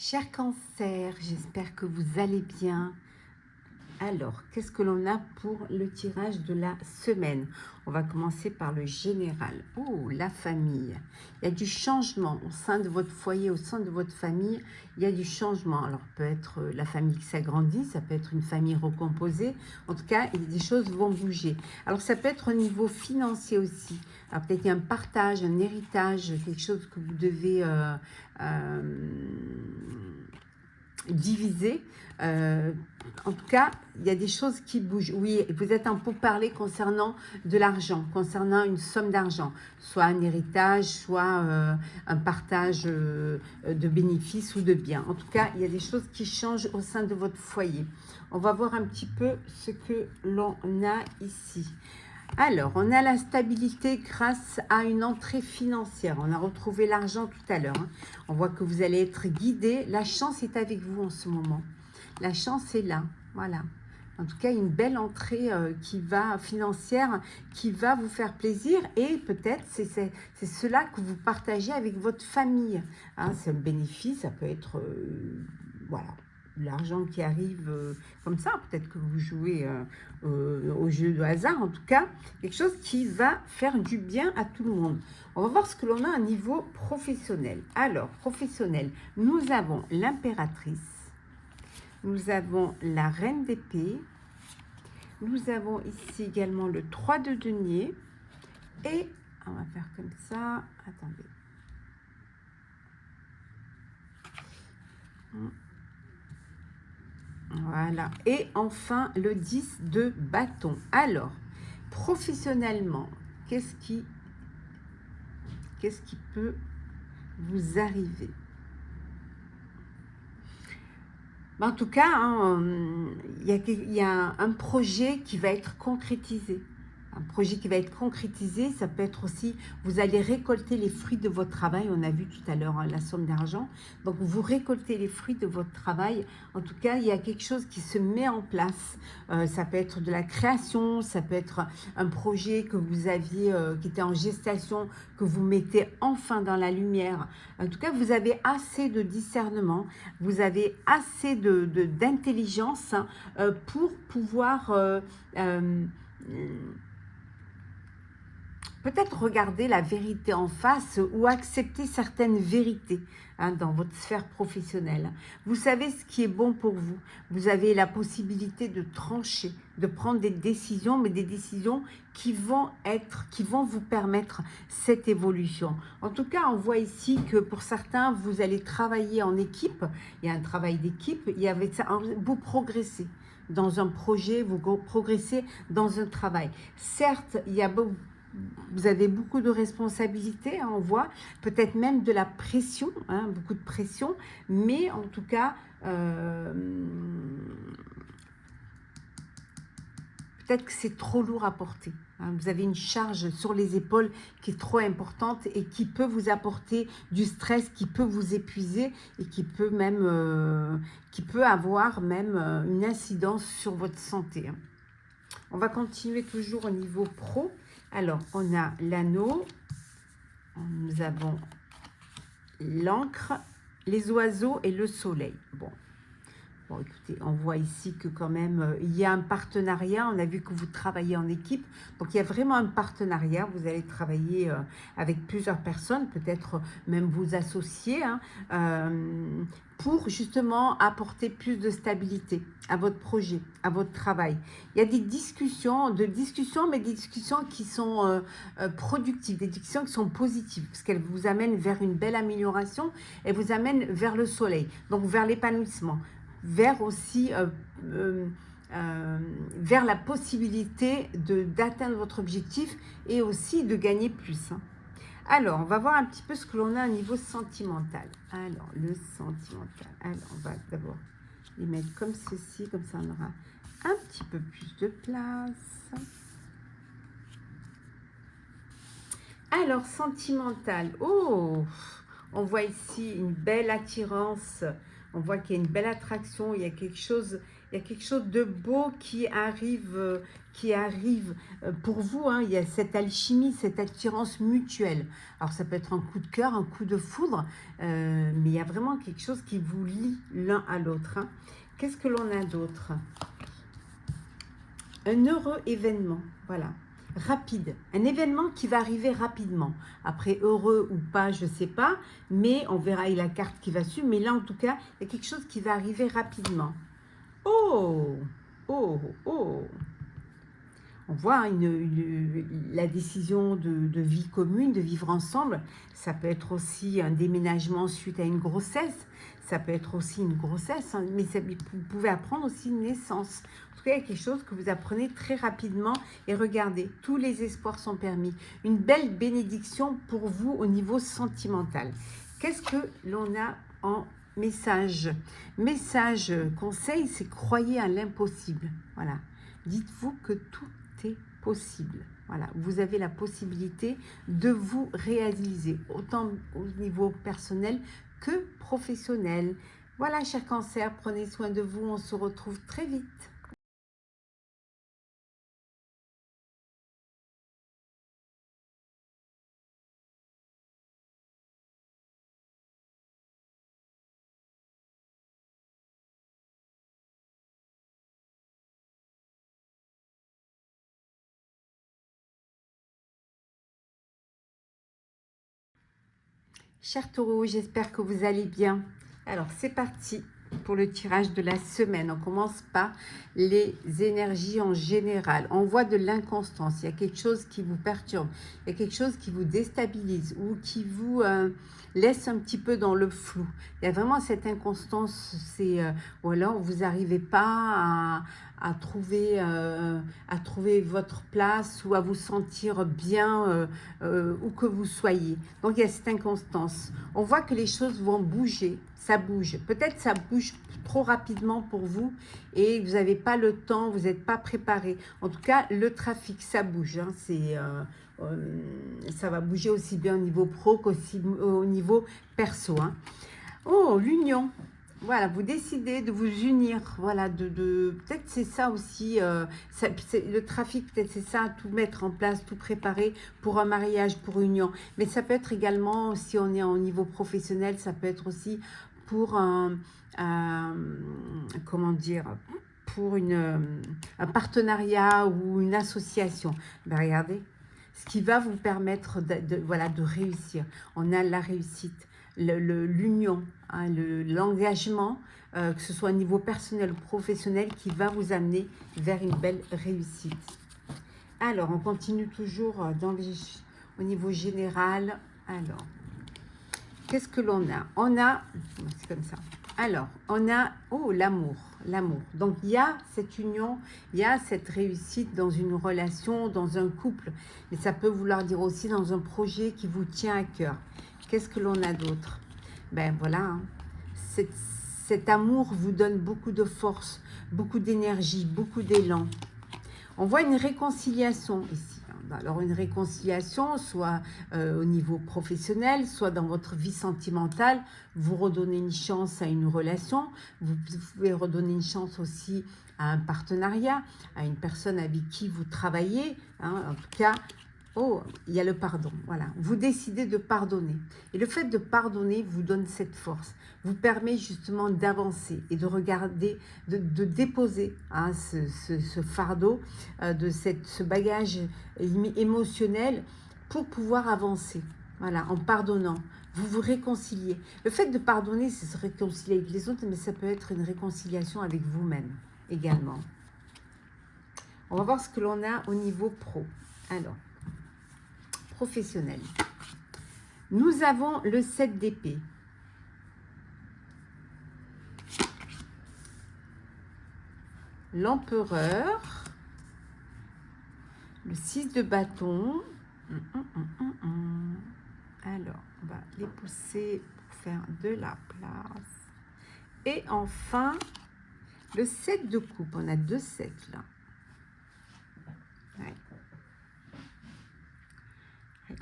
Cher Cancer, j'espère que vous allez bien. Alors, qu'est-ce que l'on a pour le tirage de la semaine? On va commencer par le général. Oh, la famille. Il y a du changement au sein de votre foyer, au sein de votre famille. Il y a du changement. Alors, peut être la famille qui s'agrandit, ça peut être une famille recomposée. En tout cas, des choses vont bouger. Alors, ça peut être au niveau financier aussi. Alors, peut-être il y a un partage, un héritage, quelque chose que vous devez diviser. En tout cas, il y a des choses qui bougent. Oui, vous êtes en pourparlers concernant de l'argent, concernant une somme d'argent, soit un héritage, soit un partage de bénéfices ou de biens. En tout cas, il y a des choses qui changent au sein de votre foyer. On va voir un petit peu ce que l'on a ici. Alors, on a la stabilité grâce à une entrée financière. On a retrouvé l'argent tout à l'heure. Hein. On voit que vous allez être guidé. La chance est avec vous en ce moment. La chance est là. Voilà. En tout cas, une belle entrée financière qui va vous faire plaisir. Et peut-être, c'est cela que vous partagez avec votre famille. Hein, c'est un bénéfice. Ça peut être... voilà. L'argent qui arrive comme ça, peut-être que vous jouez au jeu de hasard, en tout cas, quelque chose qui va faire du bien à tout le monde. On va voir ce que l'on a à niveau professionnel. Alors, professionnel, nous avons l'impératrice, nous avons la reine d'épée, nous avons ici également le 3 de denier, et on va faire comme ça, attendez. Voilà. Et enfin, le 10 de bâton. Alors, professionnellement, qu'est-ce qui peut vous arriver? En tout cas, hein, il y a un projet qui va être concrétisé. Un projet qui va être concrétisé, ça peut être aussi, vous allez récolter les fruits de votre travail. On a vu tout à l'heure hein, la somme d'argent. Donc, vous récoltez les fruits de votre travail. En tout cas, il y a quelque chose qui se met en place. Ça peut être de la création, ça peut être un projet que vous aviez, qui était en gestation, que vous mettez enfin dans la lumière. En tout cas, vous avez assez de discernement, vous avez assez d'intelligence hein, pour pouvoir... peut-être regarder la vérité en face ou accepter certaines vérités hein, dans votre sphère professionnelle. Vous savez ce qui est bon pour vous. Vous avez la possibilité de trancher, de prendre des décisions, mais des décisions qui vont vous permettre cette évolution. En tout cas, on voit ici que pour certains, vous allez travailler en équipe. Il y a un travail d'équipe. Il y avait ça, vous progressez dans un projet, vous progressez dans un travail. Certes, il y a vous avez beaucoup de responsabilités, hein, on voit, peut-être même de la pression, hein, beaucoup de pression, mais en tout cas, peut-être que c'est trop lourd à porter. Hein. Vous avez une charge sur les épaules qui est trop importante et qui peut vous apporter du stress, qui peut vous épuiser et qui peut même, qui peut avoir même une incidence sur votre santé. Hein. On va continuer toujours au niveau pro. Alors, on a l'anneau, nous avons l'encre, les oiseaux et le soleil. Bon, écoutez, on voit ici que quand même, il y a un partenariat. On a vu que vous travaillez en équipe. Donc, il y a vraiment un partenariat. Vous allez travailler avec plusieurs personnes, peut-être même vous associer, hein, pour justement apporter plus de stabilité à votre projet, à votre travail. Il y a des discussions, mais des discussions qui sont productives, des discussions qui sont positives, parce qu'elles vous amènent vers une belle amélioration et vous amènent vers le soleil, donc vers l'épanouissement, vers aussi vers la possibilité d'atteindre votre objectif et aussi de gagner plus. Hein. Alors, on va voir un petit peu ce que l'on a au niveau sentimental. Alors, le sentimental. Alors, on va d'abord les mettre comme ceci, comme ça on aura un petit peu plus de place. Alors, sentimental. Oh, on voit ici une belle attirance. On voit qu'il y a une belle attraction. Il y a quelque chose de beau qui arrive pour vous. Hein. Il y a cette alchimie, cette attirance mutuelle. Alors, ça peut être un coup de cœur, un coup de foudre, mais il y a vraiment quelque chose qui vous lie l'un à l'autre. Hein. Qu'est-ce que l'on a d'autre? Un heureux événement. Voilà. Rapide, un événement qui va arriver rapidement. Après, heureux ou pas, je ne sais pas, mais on verra la carte qui va suivre. Mais là, en tout cas, il y a quelque chose qui va arriver rapidement. Oh, oh, oh. On voit la décision de vie commune, de vivre ensemble. Ça peut être aussi un déménagement suite à une grossesse. Ça peut être aussi une grossesse, hein, mais vous pouvez apprendre aussi une naissance. En tout cas, il y a quelque chose que vous apprenez très rapidement. Et regardez, tous les espoirs sont permis. Une belle bénédiction pour vous au niveau sentimental. Qu'est-ce que l'on a en message? Message, conseil, c'est croyez à l'impossible. Voilà. Dites-vous que tout est possible. Voilà, vous avez la possibilité de vous réaliser, autant au niveau personnel que professionnel. Voilà, cher Cancer, prenez soin de vous, on se retrouve très vite. Cher Taureau, j'espère que vous allez bien. Alors, c'est parti pour le tirage de la semaine. On commence par les énergies en général. On voit de l'inconstance. Il y a quelque chose qui vous perturbe. Il y a quelque chose qui vous déstabilise ou qui vous laisse un petit peu dans le flou. Il y a vraiment cette inconstance. Ou alors, vous n'arrivez pas à trouver votre place ou à vous sentir bien où que vous soyez. Donc, il y a cette inconstance. On voit que les choses vont bouger. Ça bouge. Peut-être ça bouge trop rapidement pour vous et vous n'avez pas le temps, vous n'êtes pas préparé. En tout cas, le trafic, ça bouge. Hein. Ça va bouger aussi bien au niveau pro qu'aussi au niveau perso. Hein. Oh, l'union. Voilà, vous décidez de vous unir, voilà, peut-être c'est ça aussi, le trafic, peut-être c'est ça, tout mettre en place, tout préparer pour un mariage, pour une union. Mais ça peut être également, si on est au niveau professionnel, ça peut être aussi pour comment dire, pour un partenariat ou une association. Ben, regardez, ce qui va vous permettre voilà, de réussir. On a la réussite, l'union, hein, l'engagement, que ce soit au niveau personnel ou professionnel, qui va vous amener vers une belle réussite. Alors, on continue toujours au niveau général. Alors, qu'est-ce que l'on a? On a, c'est comme ça. Alors, on a, oh, l'amour. l'amour. Donc il y a cette union, il y a cette réussite dans une relation, dans un couple, mais ça peut vouloir dire aussi dans un projet qui vous tient à cœur. Qu'est-ce que l'on a d'autre? Ben voilà, hein. Cet amour vous donne beaucoup de force, beaucoup d'énergie, beaucoup d'élan. On voit une réconciliation ici. Alors une réconciliation, soit au niveau professionnel, soit dans votre vie sentimentale, vous redonnez une chance à une relation, vous pouvez redonner une chance aussi à un partenariat, à une personne avec qui vous travaillez, hein, en tout cas. Oh, il y a le pardon, voilà. Vous décidez de pardonner. Et le fait de pardonner vous donne cette force, vous permet justement d'avancer et de regarder, de déposer hein, ce fardeau, ce bagage émotionnel pour pouvoir avancer. Voilà, en pardonnant, vous vous réconciliez. Le fait de pardonner, c'est se réconcilier avec les autres, mais ça peut être une réconciliation avec vous-même également. On va voir ce que l'on a au niveau pro. Alors, professionnel. Nous avons le 7 d'épée. L'empereur. Le 6 de bâton. Alors, on va les pousser pour faire de la place. Et enfin, le 7 de coupe. On a 2 7 là. Ouais.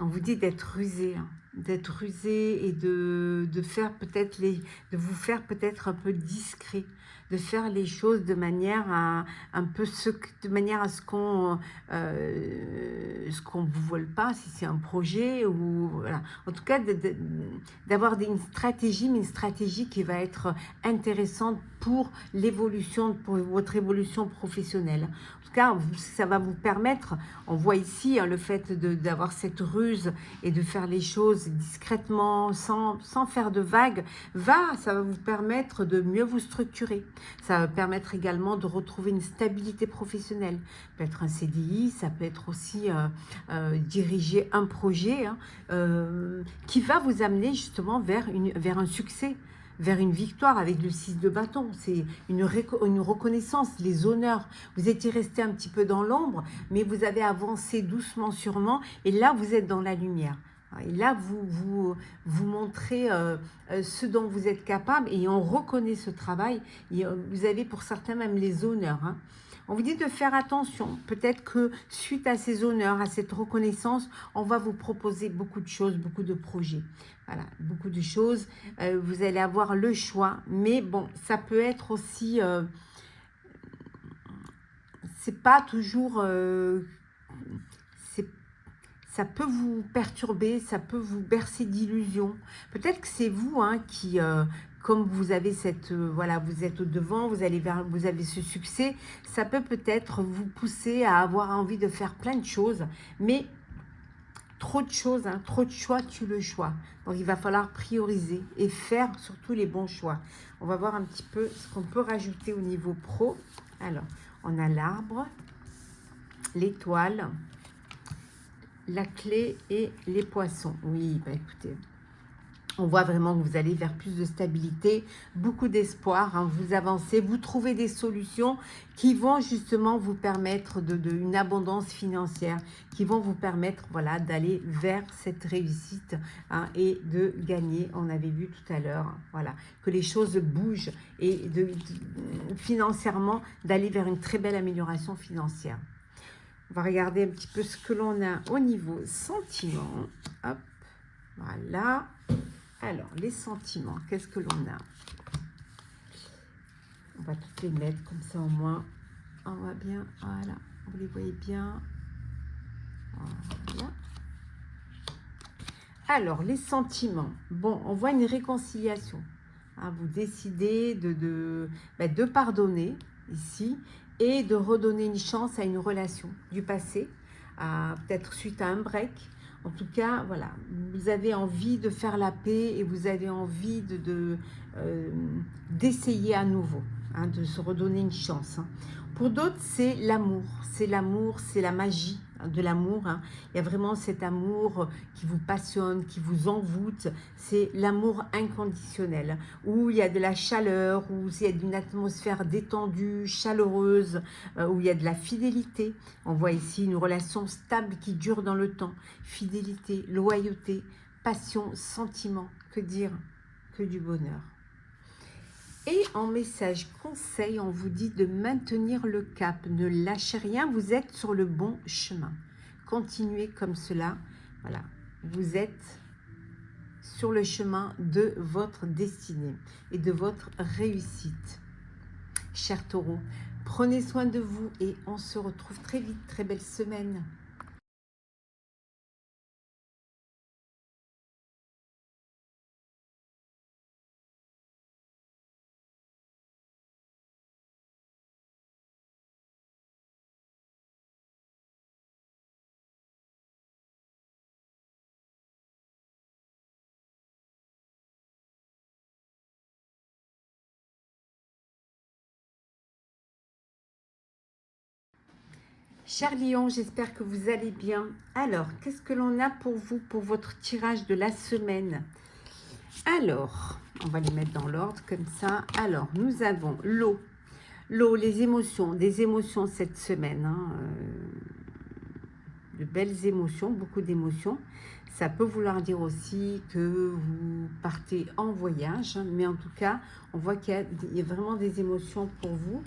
On vous dit d'être rusé, hein, d'être rusé et de faire peut-être de vous faire peut-être un peu discret, de faire les choses de manière à ce qu'on vous vole pas, si c'est un projet ou voilà. En tout cas, d'avoir une stratégie, mais une stratégie qui va être intéressante pour l'évolution, pour votre évolution professionnelle. En tout cas, ça va vous permettre, on voit ici hein, le fait d'avoir cette ruse et de faire les choses discrètement, sans faire de vagues, ça va vous permettre de mieux vous structurer. Ça va permettre également de retrouver une stabilité professionnelle. Ça peut être un CDI, ça peut être aussi diriger un projet hein, qui va vous amener justement vers un succès, vers une victoire avec le 6 de bâton. C'est une reconnaissance, les honneurs. Vous étiez resté un petit peu dans l'ombre, mais vous avez avancé doucement, sûrement, et là, vous êtes dans la lumière. Et là, vous montrez ce dont vous êtes capable, et on reconnaît ce travail. Et, vous avez pour certains même les honneurs. Hein. On vous dit de faire attention. Peut-être que suite à ces honneurs, à cette reconnaissance, on va vous proposer beaucoup de choses, beaucoup de projets. Voilà, beaucoup de choses. Vous allez avoir le choix. Mais bon, ça peut être aussi... c'est pas toujours... ça peut vous perturber, ça peut vous bercer d'illusions. Peut-être que c'est vous hein, qui... comme vous avez voilà, vous êtes au devant, vous avez ce succès, ça peut peut-être vous pousser à avoir envie de faire plein de choses, mais trop de choses, hein, trop de choix tue le choix. Donc il va falloir prioriser et faire surtout les bons choix. On va voir un petit peu ce qu'on peut rajouter au niveau pro. Alors, on a l'arbre, l'étoile, la clé et les poissons. Oui, bah écoutez, on voit vraiment que vous allez vers plus de stabilité, beaucoup d'espoir, hein, vous avancez, vous trouvez des solutions qui vont justement vous permettre une abondance financière, qui vont vous permettre voilà, d'aller vers cette réussite hein, et de gagner. On avait vu tout à l'heure voilà, que les choses bougent et financièrement d'aller vers une très belle amélioration financière. On va regarder un petit peu ce que l'on a au niveau sentiments. Hop, voilà. Alors, les sentiments, qu'est-ce que l'on a? On va toutes les mettre comme ça au moins. On voit bien, voilà. Vous les voyez bien. Voilà. Alors, les sentiments. Bon, on voit une réconciliation. Hein, vous décidez de pardonner ici et de redonner une chance à une relation du passé, peut-être suite à un break. En tout cas, voilà, vous avez envie de faire la paix et vous avez envie d'essayer à nouveau, hein, de se redonner une chance. Hein. Pour d'autres, c'est l'amour, c'est la magie, de l'amour, hein. Il y a vraiment cet amour qui vous passionne, qui vous envoûte. C'est l'amour inconditionnel, où il y a de la chaleur, où il y a une atmosphère détendue, chaleureuse, où il y a de la fidélité. On voit ici une relation stable qui dure dans le temps. Fidélité, loyauté, passion, sentiment. Que dire? Que du bonheur. Et en message conseil, on vous dit de maintenir le cap, ne lâchez rien, vous êtes sur le bon chemin. Continuez comme cela, voilà, vous êtes sur le chemin de votre destinée et de votre réussite. Chers taureaux, prenez soin de vous et on se retrouve très vite, très belle semaine. Chers lions, j'espère que vous allez bien. Alors, qu'est-ce que l'on a pour vous, pour votre tirage de la semaine? Alors, on va les mettre dans l'ordre comme ça. Alors, nous avons l'eau. L'eau, les émotions, des émotions cette semaine. Hein, de belles émotions, beaucoup d'émotions. Ça peut vouloir dire aussi que vous partez en voyage. Mais en tout cas, on voit qu'il y a vraiment des émotions pour vous.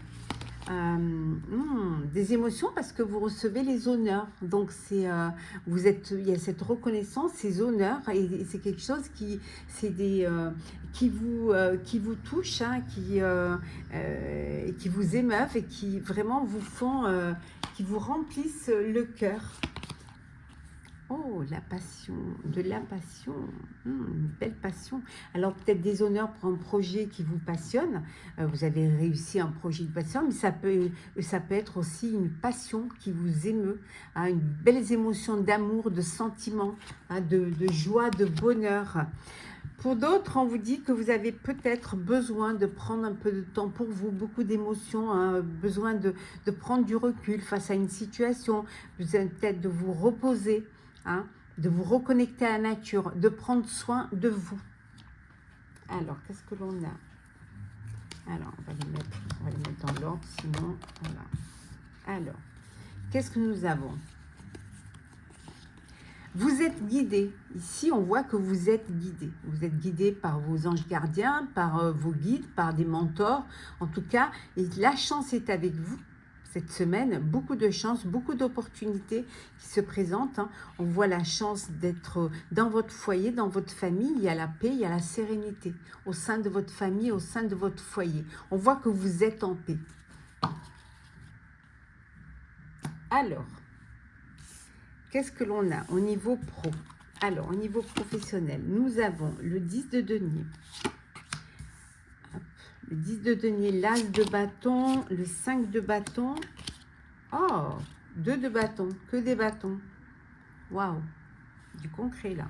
Des émotions parce que vous recevez les honneurs, donc c'est vous êtes, il y a cette reconnaissance, ces honneurs, et c'est quelque chose qui c'est des qui vous touche, hein, qui vous émeuvent et qui vraiment vous font qui vous remplissent le cœur. Oh, la passion, de la passion, une belle passion. Alors peut-être des honneurs pour un projet qui vous passionne. Vous avez réussi un projet de passion, mais ça peut être aussi une passion qui vous émeut, hein, une belle émotion d'amour, de sentiment, hein, de joie, de bonheur. Pour d'autres, on vous dit que vous avez peut-être besoin de prendre un peu de temps pour vous, beaucoup d'émotions, hein, besoin de prendre du recul face à une situation, besoin peut-être de vous reposer. Hein, de vous reconnecter à la nature, de prendre soin de vous. Alors, qu'est-ce que l'on a? Alors, on va les mettre dans l'ordre, sinon, voilà. Alors, qu'est-ce que nous avons? Vous êtes guidé. Ici, on voit que vous êtes guidé. Vous êtes guidé par vos anges gardiens, par vos guides, par des mentors. En tout cas, et la chance est avec vous. Cette semaine, beaucoup de chance, beaucoup d'opportunités qui se présentent. Hein. On voit la chance d'être dans votre foyer, dans votre famille. Il y a la paix, il y a la sérénité au sein de votre famille, au sein de votre foyer. On voit que vous êtes en paix. Alors, qu'est-ce que l'on a au niveau pro? Alors, au niveau professionnel, nous avons le 10 de denier. Le 10 de denier, l'as de bâton, le 5 de bâton. Oh, 2 de bâton, que des bâtons. Waouh, du concret là.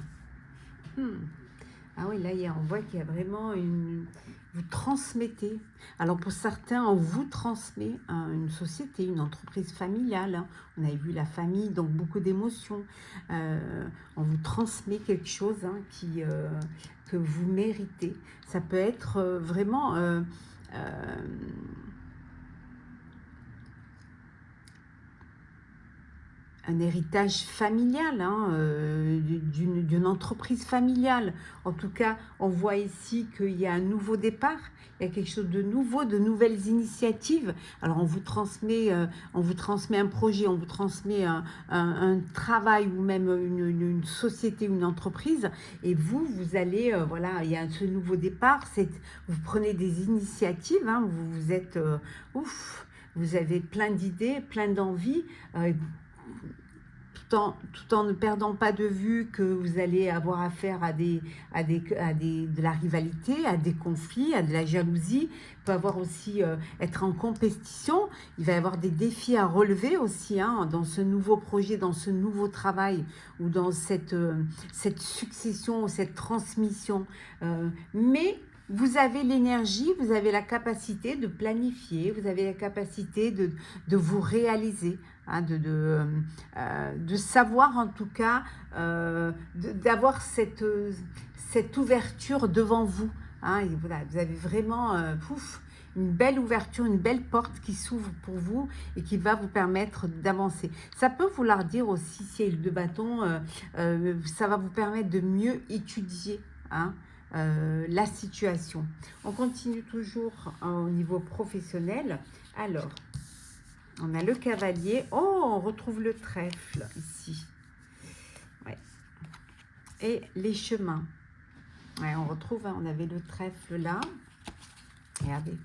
Ah oui, là, on voit qu'il y a vraiment une... Vous transmettez. Alors pour certains, on vous transmet une société, une entreprise familiale. Hein. On a vu la famille, donc beaucoup d'émotions. On vous transmet quelque chose, hein, que vous méritez. Ça peut être vraiment... un héritage familial, hein, d'une entreprise familiale. En tout cas, on voit ici qu'il y a un nouveau départ, il y a quelque chose de nouveau, de nouvelles initiatives. Alors, on vous transmet un projet, on vous transmet un travail ou même une société, une entreprise, et vous allez, voilà, il y a ce nouveau départ, vous prenez des initiatives, hein, vous êtes, vous avez plein d'idées, plein d'envies, tout en ne perdant pas de vue que vous allez avoir affaire à de la rivalité, à des conflits, à de la jalousie. Il peut avoir aussi être en compétition. Il va y avoir des défis à relever aussi, hein, dans ce nouveau projet, dans ce nouveau travail ou dans cette succession, cette transmission. Mais vous avez l'énergie, vous avez la capacité de planifier, vous avez la capacité de vous réaliser, hein, de savoir en tout cas, d'avoir cette ouverture devant vous. Hein, et voilà, vous avez vraiment une belle ouverture, une belle porte qui s'ouvre pour vous et qui va vous permettre d'avancer. Ça peut vouloir dire aussi, si il y a de bâton, ça va vous permettre de mieux étudier, hein, la situation. On continue toujours au niveau professionnel. Alors, on a le cavalier. Oh, on retrouve le trèfle ici. Ouais. Et les chemins. Ouais, on retrouve, hein, on avait le trèfle là. Regardez.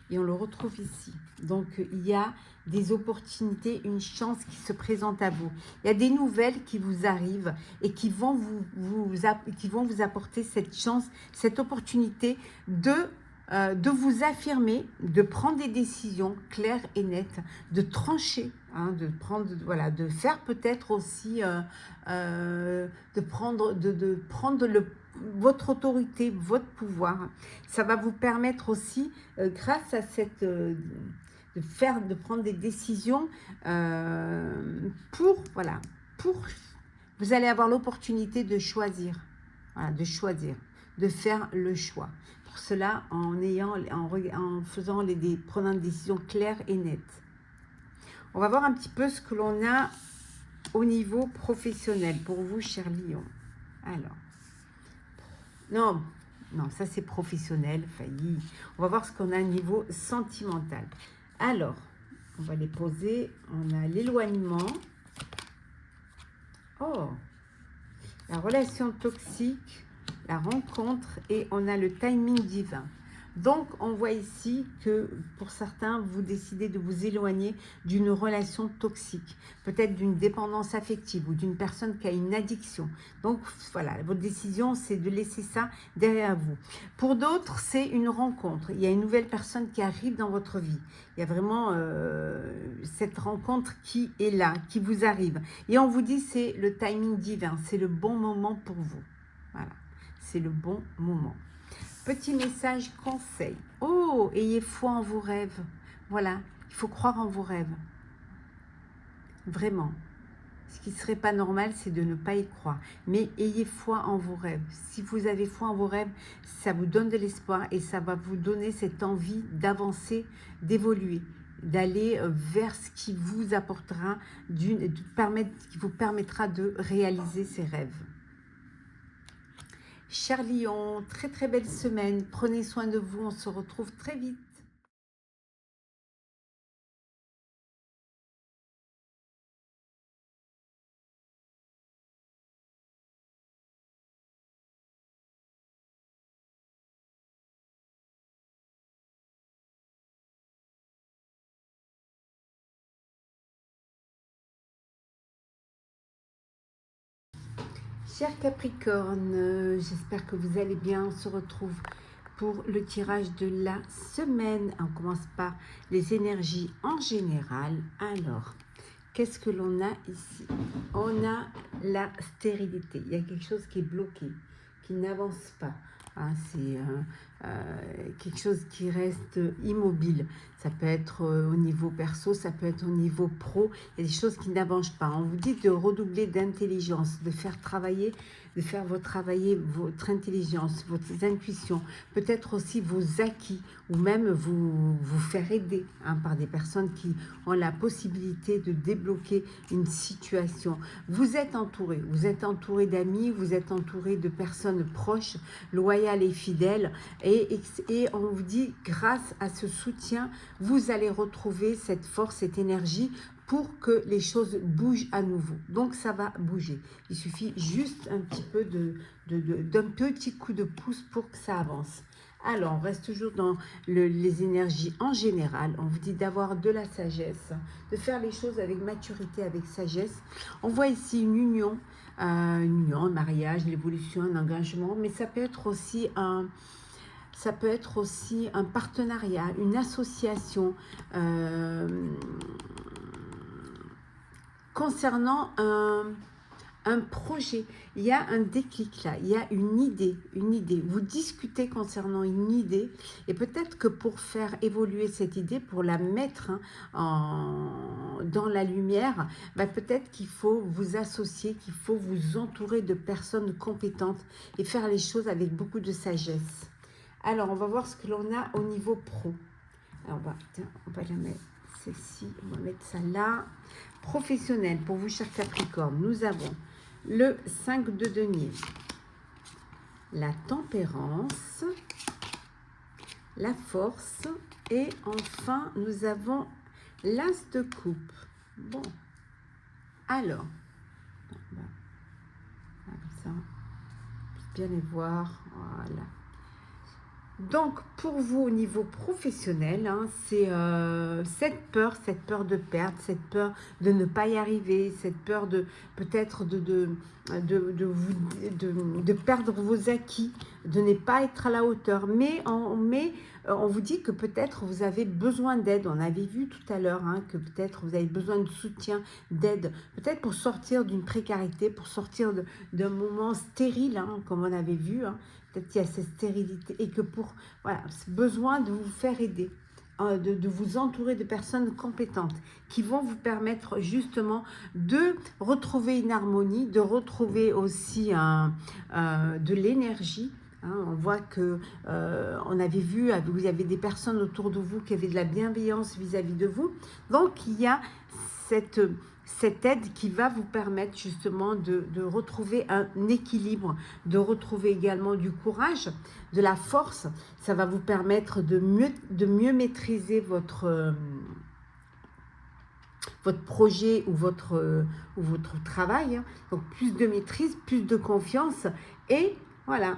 Et on le retrouve ici. Donc, il y a des opportunités, une chance qui se présente à vous. Il y a des nouvelles qui vous arrivent et qui vont vous apporter cette chance, cette opportunité de vous affirmer, de prendre des décisions claires et nettes, de trancher, hein, voilà, de faire peut-être aussi, de prendre votre autorité, votre pouvoir. Ça va vous permettre aussi, grâce à cette de prendre des décisions voilà, vous allez avoir l'opportunité de choisir, voilà, de faire le choix. Pour cela, prenant des décisions claires et nettes. On va voir un petit peu ce que l'on a au niveau professionnel pour vous, cher Lion. Alors, non, ça c'est professionnel, failli. On va voir ce qu'on a au niveau sentimental. Alors, on va les poser. On a l'éloignement. Oh, la relation toxique, la rencontre et on a le timing divin. Donc, on voit ici que pour certains, vous décidez de vous éloigner d'une relation toxique, peut-être d'une dépendance affective ou d'une personne qui a une addiction. Donc, voilà, votre décision, c'est de laisser ça derrière vous. Pour d'autres, c'est une rencontre. Il y a une nouvelle personne qui arrive dans votre vie. Il y a vraiment cette rencontre qui est là, qui vous arrive. Et on vous dit, c'est le timing divin, c'est le bon moment pour vous. Voilà, c'est le bon moment. Petit message conseil. Oh, ayez foi en vos rêves. Voilà, il faut croire en vos rêves. Vraiment. Ce qui ne serait pas normal, c'est de ne pas y croire. Mais ayez foi en vos rêves. Si vous avez foi en vos rêves, ça vous donne de l'espoir et ça va vous donner cette envie d'avancer, d'évoluer, d'aller vers ce qui vous apportera, qui vous permettra de réaliser ces rêves. Cher Lion, très très belle semaine. Prenez soin de vous, on se retrouve très vite. Cher Capricorne, j'espère que vous allez bien. On se retrouve pour le tirage de la semaine. On commence par les énergies en général. Alors, qu'est-ce que l'on a ici? On a la stérilité. Il y a quelque chose qui est bloqué, qui n'avance pas. Hein, c'est quelque chose qui reste immobile. Ça peut être au niveau perso, ça peut être au niveau pro. Il y a des choses qui n'avancent pas. On vous dit de redoubler d'intelligence, de faire travailler votre intelligence, votre intuition, peut-être aussi vos acquis, ou même vous faire aider, hein, par des personnes qui ont la possibilité de débloquer une situation. Vous êtes entouré d'amis, vous êtes entouré de personnes proches, loyales et fidèles, et on vous dit, grâce à ce soutien, vous allez retrouver cette force, cette énergie pour que les choses bougent à nouveau. Donc ça va bouger. Il suffit juste un petit peu d'un petit coup de pouce pour que ça avance. Alors, on reste toujours dans les énergies en général. On vous dit d'avoir de la sagesse, de faire les choses avec maturité, avec sagesse. On voit ici une union, un mariage, l'évolution, un engagement, mais ça peut être aussi un partenariat, une association concernant un projet, il y a un déclic là, il y a une idée, vous discutez concernant une idée, et peut-être que pour faire évoluer cette idée, pour la mettre dans la lumière, bah, peut-être qu'il faut vous associer, qu'il faut vous entourer de personnes compétentes et faire les choses avec beaucoup de sagesse. Alors, on va voir ce que l'on a au niveau pro. Alors, on va la mettre, celle-ci, on va mettre ça là. Professionnel, pour vous, chers Capricorne, nous avons le 5 de denier, la tempérance, la force, et enfin, nous avons l'as de coupe. Bon, alors, on va comme ça, bien les voir, voilà. Donc, pour vous, au niveau professionnel, hein, c'est cette peur de perdre, cette peur de ne pas y arriver, cette peur de peut-être de perdre vos acquis, de ne pas être à la hauteur. Mais on vous dit que peut-être vous avez besoin d'aide. On avait vu tout à l'heure hein, que peut-être vous avez besoin de soutien, d'aide, peut-être pour sortir d'une précarité, pour sortir d'un moment stérile, hein, comme on avait vu, hein. Peut-être qu'il y a cette stérilité et que pour, voilà, besoin de vous faire aider, de vous entourer de personnes compétentes qui vont vous permettre justement de retrouver une harmonie, de retrouver aussi de l'énergie. Hein, on voit que on avait vu, il y avait des personnes autour de vous qui avaient de la bienveillance vis-à-vis de vous. Donc il y a cette aide qui va vous permettre justement de retrouver un équilibre, de retrouver également du courage, de la force. Ça va vous permettre de mieux maîtriser votre projet ou votre travail. Hein. Donc plus de maîtrise, plus de confiance et voilà,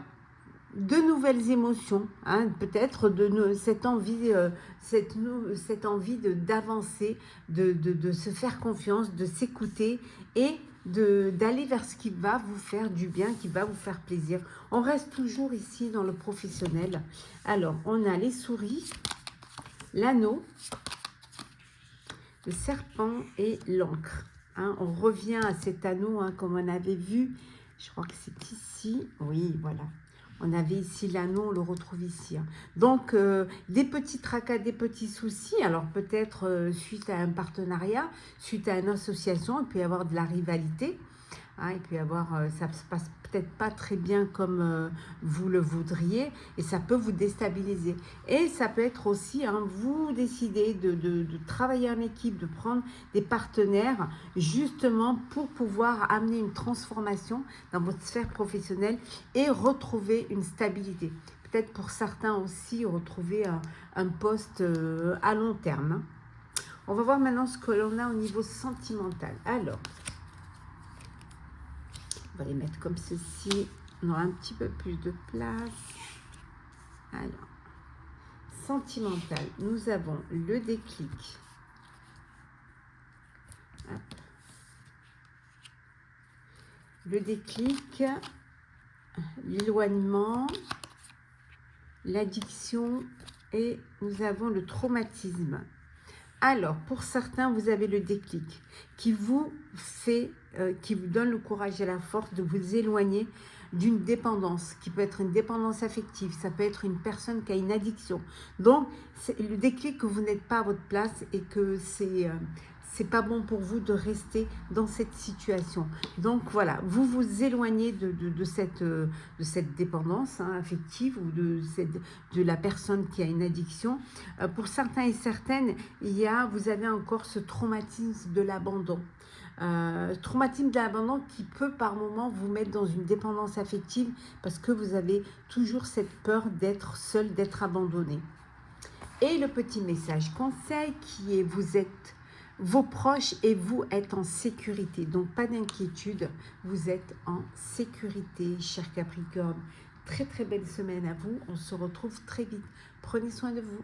de nouvelles émotions, hein, peut-être cette envie, cette envie d'avancer, de se faire confiance, de s'écouter et d'aller vers ce qui va vous faire du bien, qui va vous faire plaisir. On reste toujours ici dans le professionnel. Alors, on a les souris, l'anneau, le serpent et l'encre. Hein, on revient à cet anneau, hein, comme on avait vu. Je crois que c'est ici. Oui, voilà. On avait ici l'anneau, on le retrouve ici. Hein. Donc, des petits tracas, des petits soucis. Alors, peut-être suite à un partenariat, suite à une association, il peut y avoir de la rivalité. Hein, il peut y avoir, ça se passe peut-être pas très bien comme vous le voudriez et ça peut vous déstabiliser. Et ça peut être aussi, hein, vous décidez de travailler en équipe, de prendre des partenaires justement pour pouvoir amener une transformation dans votre sphère professionnelle et retrouver une stabilité. Peut-être pour certains aussi retrouver un poste à long terme. Hein. On va voir maintenant ce que l'on a au niveau sentimental. Alors, on va les mettre comme ceci. On aura un petit peu plus de place. Alors, sentimental, nous avons le déclic. Hop. Le déclic, l'éloignement, l'addiction et nous avons le traumatisme. Alors, pour certains, vous avez le déclic qui vous donne le courage et la force de vous éloigner d'une dépendance, qui peut être une dépendance affective, ça peut être une personne qui a une addiction. Donc, c'est le déclic que vous n'êtes pas à votre place et que c'est pas bon pour vous de rester dans cette situation. Donc voilà, vous vous éloignez de cette dépendance hein, affective ou de la personne qui a une addiction. Pour certains et certaines, vous avez encore ce traumatisme de l'abandon. Traumatisme de l'abandon qui peut par moment vous mettre dans une dépendance affective parce que vous avez toujours cette peur d'être seul, d'être abandonné. Et le petit message conseil qui est vos proches et vous êtes en sécurité. Donc pas d'inquiétude, vous êtes en sécurité, cher Capricorne. Très très belle semaine à vous, on se retrouve très vite. Prenez soin de vous.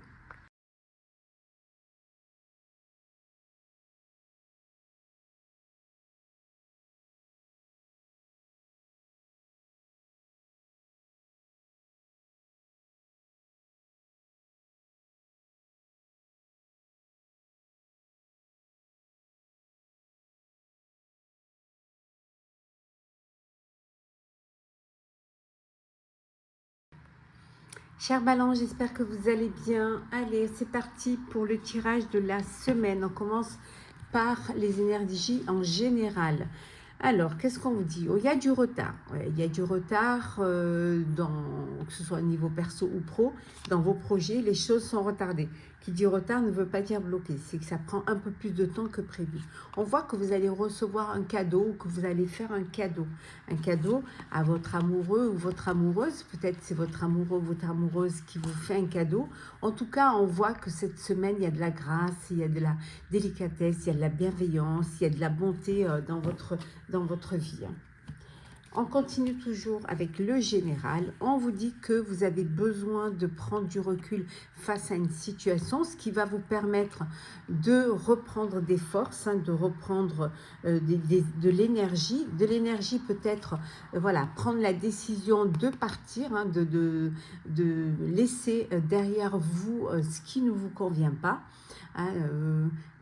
Cher Balance, j'espère que vous allez bien. Allez, c'est parti pour le tirage de la semaine. On commence par les énergies en général. Alors, qu'est-ce qu'on vous dit? Oh, il y a du retard. Ouais, il y a du retard, que ce soit au niveau perso ou pro, dans vos projets, les choses sont retardées. Qui dit retard ne veut pas dire bloqué, c'est que ça prend un peu plus de temps que prévu. On voit que vous allez recevoir un cadeau ou que vous allez faire un cadeau. Un cadeau à votre amoureux ou votre amoureuse. Peut-être c'est votre amoureux ou votre amoureuse qui vous fait un cadeau. En tout cas, on voit que cette semaine, il y a de la grâce, il y a de la délicatesse, il y a de la bienveillance, il y a de la bonté dans votre vie. On continue toujours avec le général. On vous dit que vous avez besoin de prendre du recul face à une situation, ce qui va vous permettre de reprendre des forces, de reprendre de l'énergie. De l'énergie peut-être, voilà, prendre la décision de partir, de laisser derrière vous ce qui ne vous convient pas,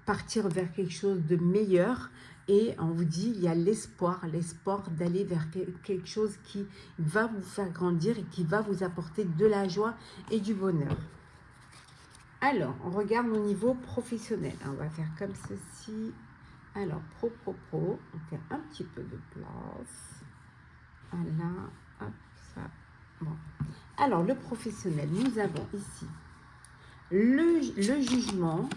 partir vers quelque chose de meilleur. Et on vous dit, il y a l'espoir d'aller vers quelque chose qui va vous faire grandir et qui va vous apporter de la joie et du bonheur. Alors, on regarde au niveau professionnel. On va faire comme ceci. Alors, pro. On fait un petit peu de place. Voilà, hop, ça. Bon. Alors, le professionnel, nous avons ici le jugement.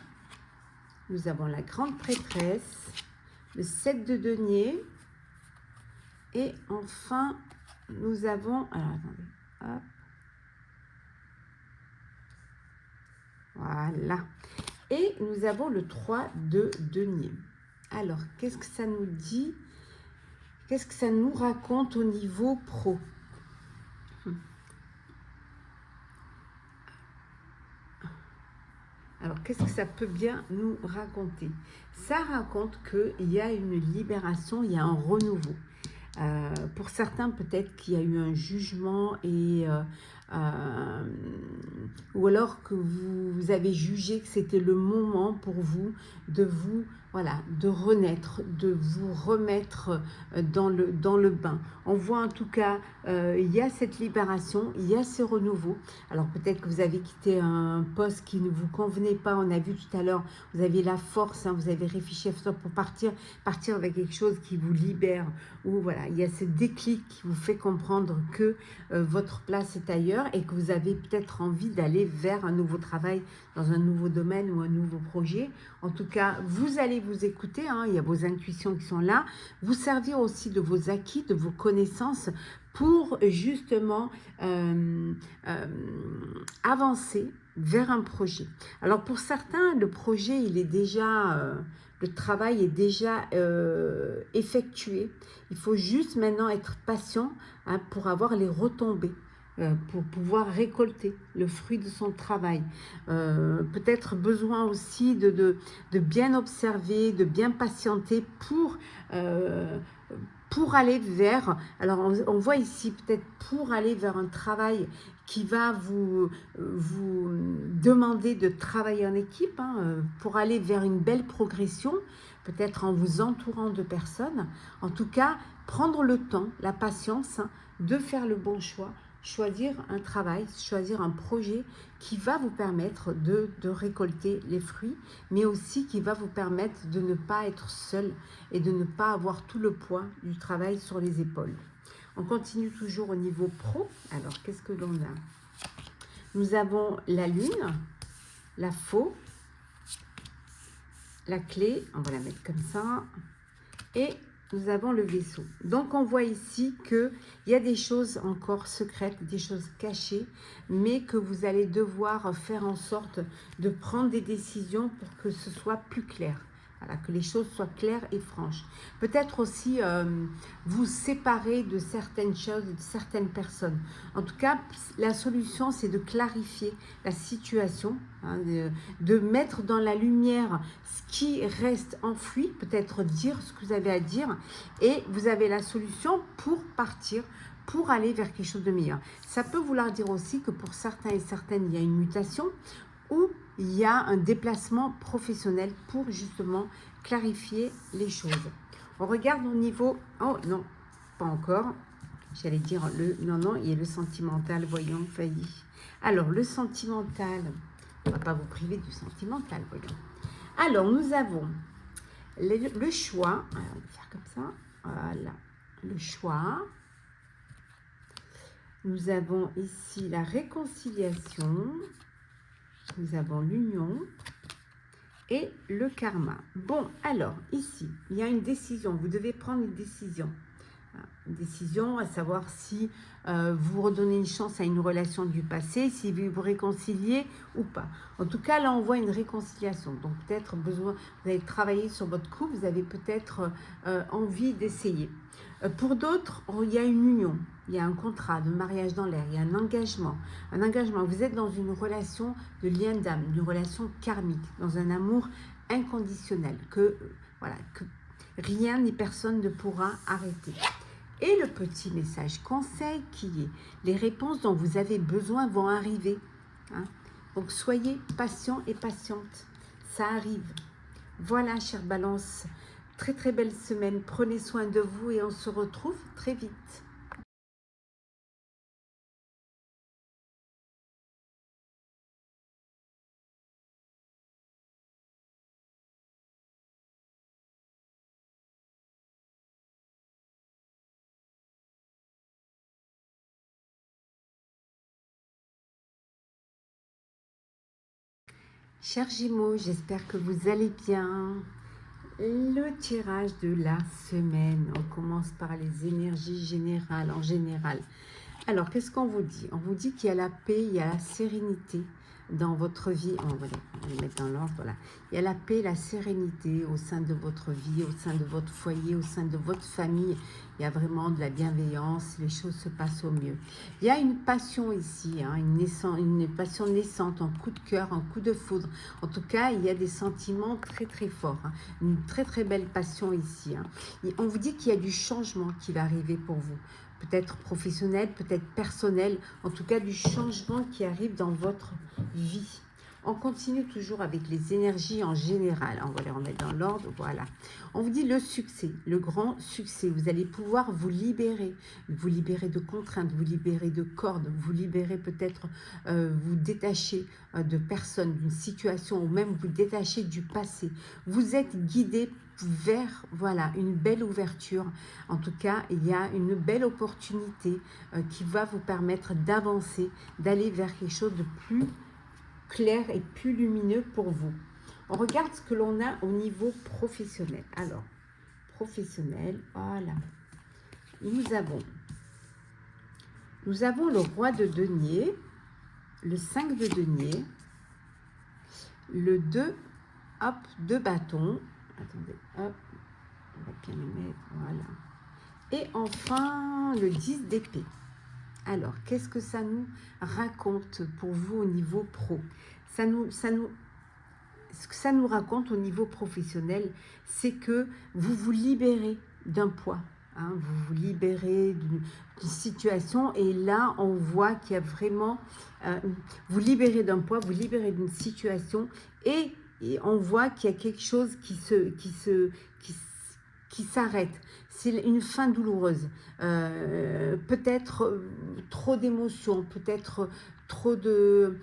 Nous avons la grande prêtresse. Le 7 de denier. Et enfin, nous avons... Alors, attendez. Hop. Voilà. Et nous avons le 3 de denier. Alors, qu'est-ce que ça nous dit? Qu'est-ce que ça nous raconte au niveau pro? Alors, qu'est-ce que ça peut bien nous raconter? Ça raconte qu'il y a une libération, il y a un renouveau. Pour certains, peut-être qu'il y a eu un jugement ou alors que vous avez jugé que c'était le moment pour vous de vous, voilà, de renaître, de vous remettre dans le bain. On voit en tout cas, il y a cette libération, il y a ce renouveau. Alors peut-être que vous avez quitté un poste qui ne vous convenait pas. On a vu tout à l'heure, vous avez la force, vous avez réfléchi pour partir avec quelque chose qui vous libère. Ou voilà, il y a ce déclic qui vous fait comprendre que votre place est ailleurs et que vous avez peut-être envie d'aller vers un nouveau travail dans un nouveau domaine ou un nouveau projet. En tout cas, vous allez vous écouter, il y a vos intuitions qui sont là, vous servir aussi de vos acquis, de vos connaissances pour justement avancer vers un projet. Alors pour certains, le projet, il est déjà... le travail est déjà effectué. Il faut juste maintenant être patient pour avoir les retombées, pour pouvoir récolter le fruit de son travail. Peut-être besoin aussi de bien observer, de bien patienter pour aller vers, alors on voit ici peut-être pour aller vers un travail qui va vous demander de travailler en équipe, pour aller vers une belle progression, peut-être en vous entourant de personnes. En tout cas, prendre le temps, la patience de faire le bon choix, choisir un travail, choisir un projet qui va vous permettre de récolter les fruits, mais aussi qui va vous permettre de ne pas être seul et de ne pas avoir tout le poids du travail sur les épaules. On continue toujours au niveau pro. Alors, qu'est-ce que l'on a? Nous avons la lune, la faux, la clé, on va la mettre comme ça, et nous avons le vaisseau. Donc, on voit ici qu'il y a des choses encore secrètes, des choses cachées, mais que vous allez devoir faire en sorte de prendre des décisions pour que ce soit plus clair. Voilà, que les choses soient claires et franches. Peut-être aussi vous séparer de certaines choses, de certaines personnes. En tout cas, la solution, c'est de clarifier la situation, de mettre dans la lumière ce qui reste enfoui, peut-être dire ce que vous avez à dire, et vous avez la solution pour partir, pour aller vers quelque chose de meilleur. Ça peut vouloir dire aussi que pour certains et certaines, il y a une mutation, ou il y a un déplacement professionnel pour justement clarifier les choses. On regarde au niveau... Oh non, pas encore. J'allais dire le... Non, non, il y a le sentimental, voyons, failli. Alors, le sentimental, on ne va pas vous priver du sentimental, voyons. Alors, nous avons le choix. Alors, on va faire comme ça. Voilà, le choix. Nous avons ici la réconciliation. Nous avons l'union. Et le karma. Bon, alors, ici, il y a une décision. Vous devez prendre une décision. Une décision à savoir si vous redonnez une chance à une relation du passé, si vous vous réconciliez ou pas. En tout cas, là, on voit une réconciliation. Donc, peut-être besoin, vous allez travailler sur votre couple, vous avez peut-être envie d'essayer. Pour d'autres, il y a une union, il y a un contrat de mariage dans l'air, il y a un engagement. Un engagement, vous êtes dans une relation de lien d'âme, une relation karmique, dans un amour inconditionnel, voilà, que rien ni personne ne pourra arrêter. Et le petit message conseil qui est, les réponses dont vous avez besoin vont arriver. Hein. Donc soyez patient et patiente, ça arrive. Voilà, chère Balance, très très belle semaine, prenez soin de vous et on se retrouve très vite. Chers Gémeaux, j'espère que vous allez bien. Le tirage de la semaine, on commence par les énergies générales en général. Alors, qu'est-ce qu'on vous dit? On vous dit qu'il y a la paix, il y a la sérénité dans votre vie. On va les mettre dans l'ordre, voilà. Il y a la paix, la sérénité au sein de votre vie, au sein de votre foyer, au sein de votre famille. Il y a vraiment de la bienveillance, les choses se passent au mieux. Il y a une passion ici, hein, une passion naissante, un coup de cœur, un coup de foudre. En tout cas, il y a des sentiments très très forts, hein. Une très très belle passion ici. Hein. Et on vous dit qu'il y a du changement qui va arriver pour vous. Peut-être professionnel, peut-être personnel, en tout cas du changement qui arrive dans votre vie. On continue toujours avec les énergies en général. On va les remettre dans l'ordre, voilà. On vous dit le succès, le grand succès. Vous allez pouvoir vous libérer de contraintes, vous libérer de cordes, vous libérer peut-être, vous détacher de personnes, d'une situation, ou même vous détacher du passé. Vous êtes guidé vers, voilà, une belle ouverture. En tout cas, il y a une belle opportunité qui va vous permettre d'avancer, d'aller vers quelque chose de plus clair et plus lumineux pour vous. On regarde ce que l'on a au niveau professionnel. Alors, professionnel, voilà. Nous avons le roi de denier, le 5 de denier, le 2, hop, de bâton. Attendez, hop, on va bien les mettre, voilà. Et enfin, le 10 d'épée. Alors, qu'est-ce que ça nous raconte pour vous au niveau pro? Ce que ça nous raconte au niveau professionnel, c'est que vous vous libérez d'un poids. Hein, vous vous libérez d'une situation et là, on voit qu'il y a vraiment... vous libérez d'un poids, vous libérez d'une situation et on voit qu'il y a quelque chose qui s'arrête. C'est une fin douloureuse. Peut-être trop d'émotions, peut-être trop de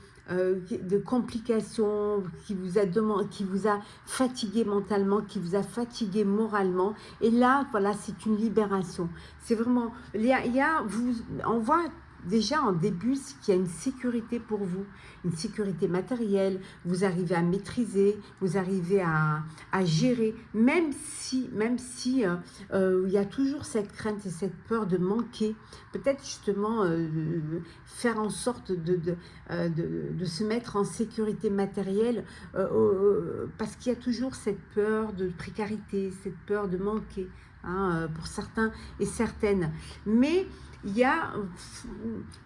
complications qui vous a fatigué mentalement, qui vous a fatigué moralement. Et là, voilà, c'est une libération. C'est vraiment... on voit déjà en début qu'il y a une sécurité pour vous, une sécurité matérielle, vous arrivez à maîtriser, vous arrivez à gérer, même si il y a toujours cette crainte et cette peur de manquer, peut-être justement faire en sorte de se mettre en sécurité matérielle, parce qu'il y a toujours cette peur de précarité, cette peur de manquer, hein, pour certains et certaines. Mais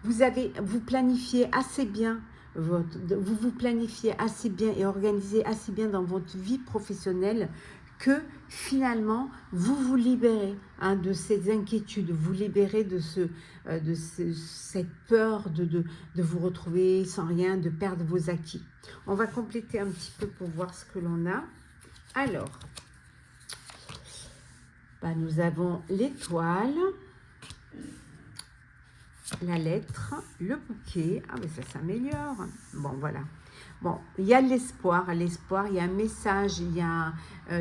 vous planifiez assez bien vous planifiez assez bien et organisez assez bien dans votre vie professionnelle que finalement vous vous libérez, hein, de ces inquiétudes, vous libérez de cette peur de vous retrouver sans rien, de perdre vos acquis. On va compléter un petit peu pour voir ce que l'on a. Alors, nous avons l'étoile. la lettre, le bouquet. Ah, mais ça s'améliore. Bon, voilà. Bon, il y a de l'espoir. L'espoir, il y a un message, il y a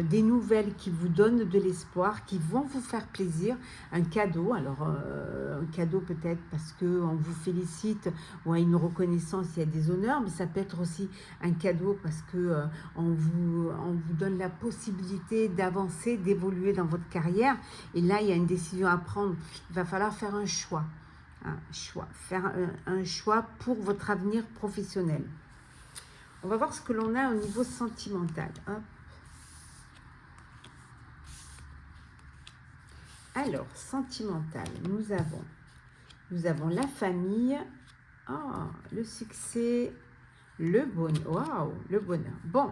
des nouvelles qui vous donnent de l'espoir, qui vont vous faire plaisir. Un cadeau, alors un cadeau peut-être parce qu'on vous félicite ou à une reconnaissance, il y a des honneurs, mais ça peut être aussi un cadeau parce que on vous donne la possibilité d'avancer, d'évoluer dans votre carrière. Et là, il y a une décision à prendre. Il va falloir faire un choix. Faire un choix pour votre avenir professionnel. On va voir ce que l'on a au niveau sentimental. Hop. Alors, sentimental, nous avons la famille, le succès, le bonheur. Waouh, le bonheur. Bon,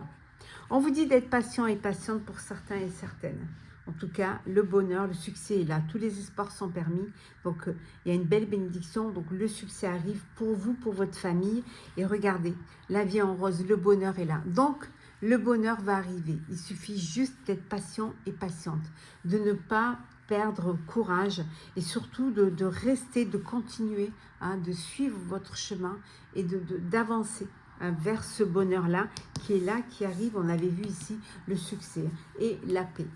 on vous dit d'être patient et patiente pour certains et certaines. En tout cas, le bonheur, le succès est là. Tous les espoirs sont permis. Donc, il y a une belle bénédiction. Donc, le succès arrive pour vous, pour votre famille. Et regardez, la vie en rose, le bonheur est là. Donc, le bonheur va arriver. Il suffit juste d'être patient et patiente. De ne pas perdre courage et surtout de rester, de continuer, de suivre votre chemin et d'avancer vers ce bonheur-là, qui arrive. On avait vu ici le succès et la paix.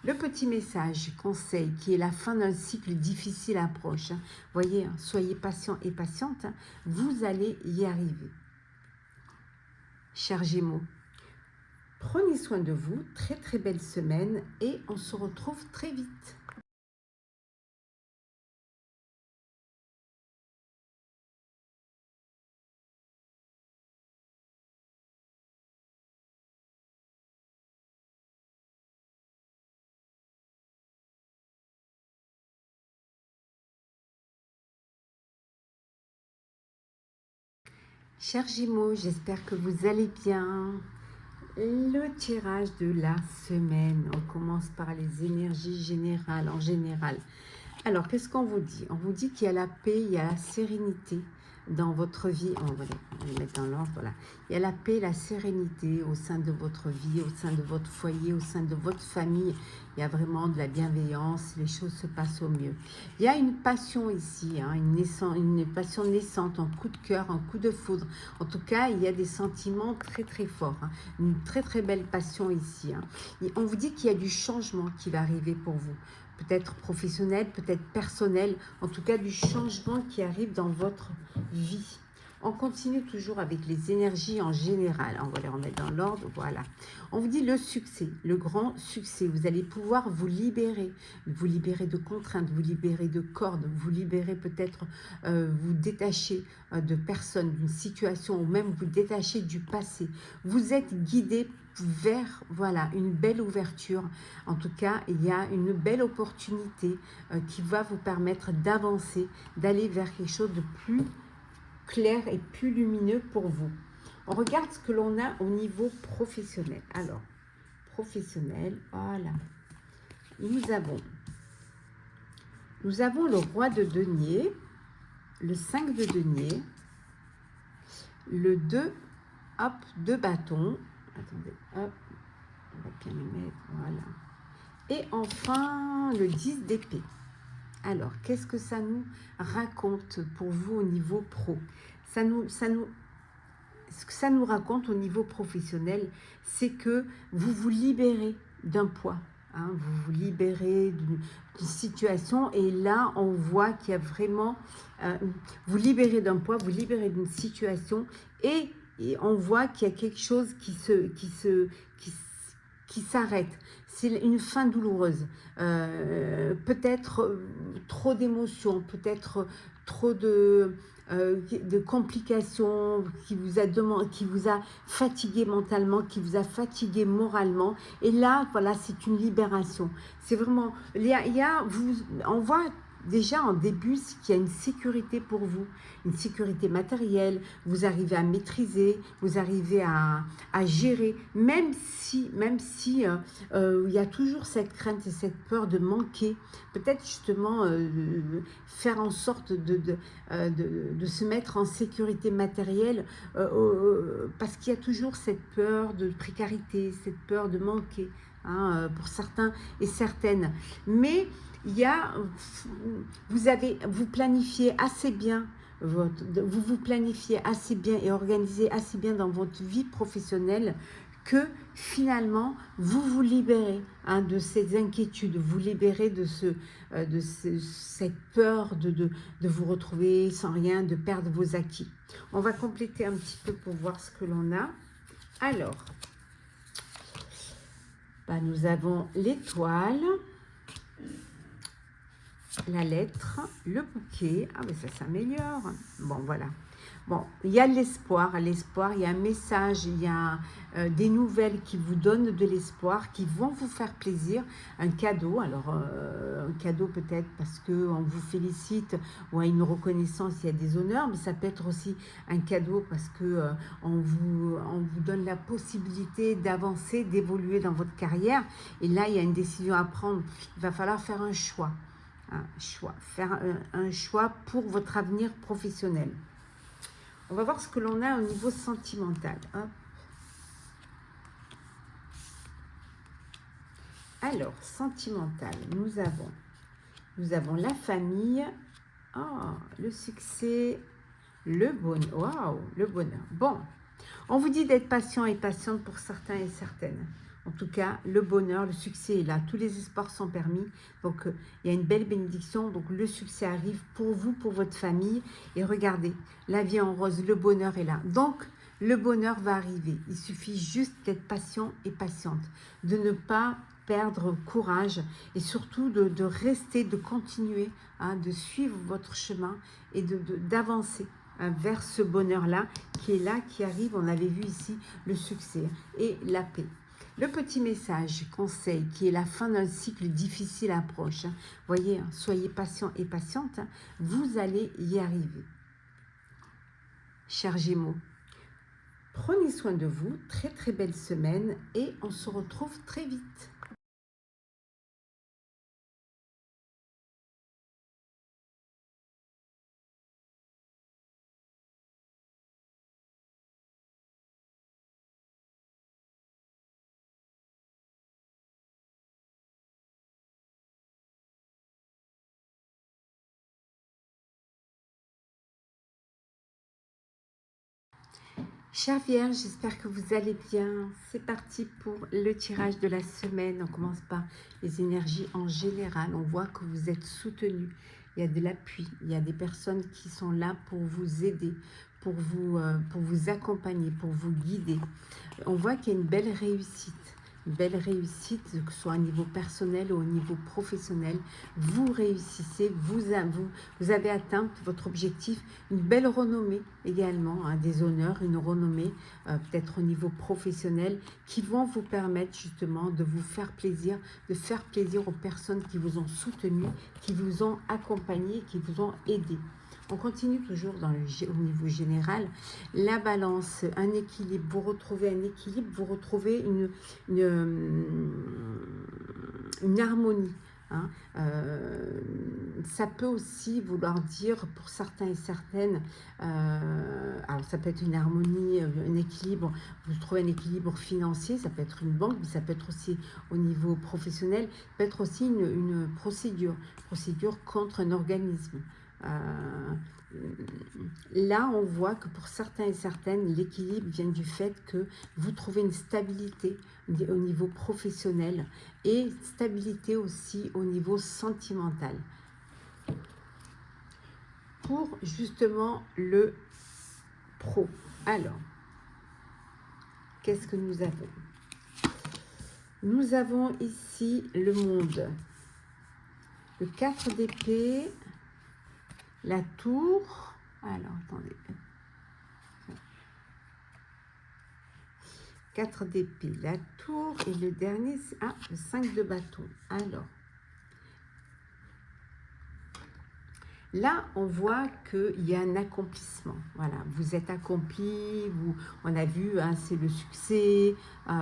Le petit message, conseil, qui est la fin d'un cycle difficile approche. Voyez, soyez patient et patiente, vous allez y arriver. Chers Gémeaux, prenez soin de vous, très très belle semaine et on se retrouve très vite. Chers Gémeaux, j'espère que vous allez bien. Le tirage de la semaine, on commence par les énergies générales, en général. Alors, qu'est-ce qu'on vous dit? On vous dit qu'il y a la paix, il y a la sérénité dans votre vie. On va les mettre dans l'ordre, voilà. Il y a la paix, la sérénité au sein de votre vie, au sein de votre foyer, au sein de votre famille. Il y a vraiment de la bienveillance, les choses se passent au mieux. Il y a une passion ici, une passion naissante, un coup de cœur, un coup de foudre. En tout cas, il y a des sentiments très très forts, une très très belle passion ici. Et on vous dit qu'il y a du changement qui va arriver pour vous. Peut-être professionnel, peut-être personnel, en tout cas du changement qui arrive dans votre vie. On continue toujours avec les énergies en général. On va les remettre dans l'ordre, voilà. On vous dit le succès, le grand succès. Vous allez pouvoir vous libérer de contraintes, vous libérer de cordes, vous libérer peut-être, vous détacher de personnes, d'une situation, ou même vous détacher du passé. Vous êtes guidé vers, voilà, une belle ouverture. En tout cas, il y a une belle opportunité qui va vous permettre d'avancer, d'aller vers quelque chose de plus clair et plus lumineux pour vous. On regarde ce que l'on a au niveau professionnel. Alors, professionnel, voilà. Nous avons le roi de denier, le 5 de denier, le 2, hop, de bâton. Attendez, hop, on va bien le mettre, voilà. Et enfin, le 10 d'épée. Alors, qu'est-ce que ça nous raconte pour vous au niveau pro? Ce que ça nous raconte au niveau professionnel, c'est que vous vous libérez d'un poids. Vous vous libérez d'une situation et là, on voit qu'il y a vraiment... vous libérez d'un poids, vous libérez d'une situation et on voit qu'il y a quelque chose qui s'arrête. C'est une fin douloureuse. Peut-être trop d'émotions, peut-être trop de complications qui vous a fatigué mentalement, qui vous a fatigué moralement. Et là, voilà, c'est une libération. C'est vraiment... on voit déjà en début qu'il y a une sécurité pour vous, une sécurité matérielle, vous arrivez à maîtriser, vous arrivez à gérer, même si il y a toujours cette crainte et cette peur de manquer, peut-être justement faire en sorte de se mettre en sécurité matérielle, parce qu'il y a toujours cette peur de précarité, cette peur de manquer. hein, pour certains et certaines. Mais il y a, vous planifiez assez bien, vous planifiez assez bien et organisez assez bien dans votre vie professionnelle que finalement, vous vous libérez, hein, de ces inquiétudes, vous libérez de, cette peur de vous retrouver sans rien, de perdre vos acquis. On va compléter un petit peu pour voir ce que l'on a. Alors, nous avons l'étoile, la lettre, le bouquet. Ah, mais ça s'améliore. Bon, voilà. Bon, il y a l'espoir, il y a un message, il y a des nouvelles qui vous donnent de l'espoir, qui vont vous faire plaisir, un cadeau, alors un cadeau peut-être parce qu'on vous félicite ou à une reconnaissance, il y a des honneurs, mais ça peut être aussi un cadeau parce que on vous donne la possibilité d'avancer, d'évoluer dans votre carrière, et là il y a une décision à prendre, il va falloir faire un choix, faire un choix pour votre avenir professionnel. On va voir ce que l'on a au niveau sentimental. Hop. Alors, sentimental, nous avons la famille, le succès, le bonheur. Waouh, le bonheur. Bon, on vous dit d'être patient et patiente pour certains et certaines. En tout cas, le bonheur, le succès est là. Tous les espoirs sont permis. Donc, il y a une belle bénédiction. Donc, le succès arrive pour vous, pour votre famille. Et regardez, la vie en rose, le bonheur est là. Donc, le bonheur va arriver. Il suffit juste d'être patient et patiente. De ne pas perdre courage. Et surtout, de rester, de continuer, hein, de suivre votre chemin et d'avancer vers ce bonheur-là qui est là, qui arrive. On avait vu ici le succès et la paix. Le petit message, conseil, qui est la fin d'un cycle difficile approche. Voyez, soyez patient et patiente, vous allez y arriver. Chers Gémeaux, prenez soin de vous, très très belle semaine et on se retrouve très vite. Chère Vierge, j'espère que vous allez bien. C'est parti pour le tirage de la semaine. On commence par les énergies en général. On voit que vous êtes soutenus. Il y a de l'appui. Il y a des personnes qui sont là pour vous aider, pour vous accompagner, pour vous guider. On voit qu'il y a une belle réussite. Une belle réussite, que ce soit au niveau personnel ou au niveau professionnel. Vous réussissez, vous avez atteint votre objectif. Une belle renommée également, hein, des honneurs, une renommée peut-être au niveau professionnel qui vont vous permettre justement de vous faire plaisir, de faire plaisir aux personnes qui vous ont soutenu, qui vous ont accompagné, qui vous ont aidé. On continue toujours au niveau général. La balance, un équilibre, vous retrouvez un équilibre, vous retrouvez une harmonie. Hein. Ça peut aussi vouloir dire pour certains et certaines, alors ça peut être une harmonie, un équilibre, vous trouvez un équilibre financier, ça peut être une banque, mais ça peut être aussi au niveau professionnel, ça peut être aussi une procédure contre un organisme. Là, on voit que pour certains et certaines, l'équilibre vient du fait que vous trouvez une stabilité au niveau professionnel et stabilité aussi au niveau sentimental. Pour justement le pro. Alors, qu'est-ce que nous avons? Nous avons ici le monde, le 4 d'épée, la tour, alors attendez, 4 d'épée, la tour, et le dernier, c'est le 5 de bâton. Alors, là, on voit qu'il y a un accomplissement. Voilà, vous êtes accompli, on a vu, hein, c'est le succès, on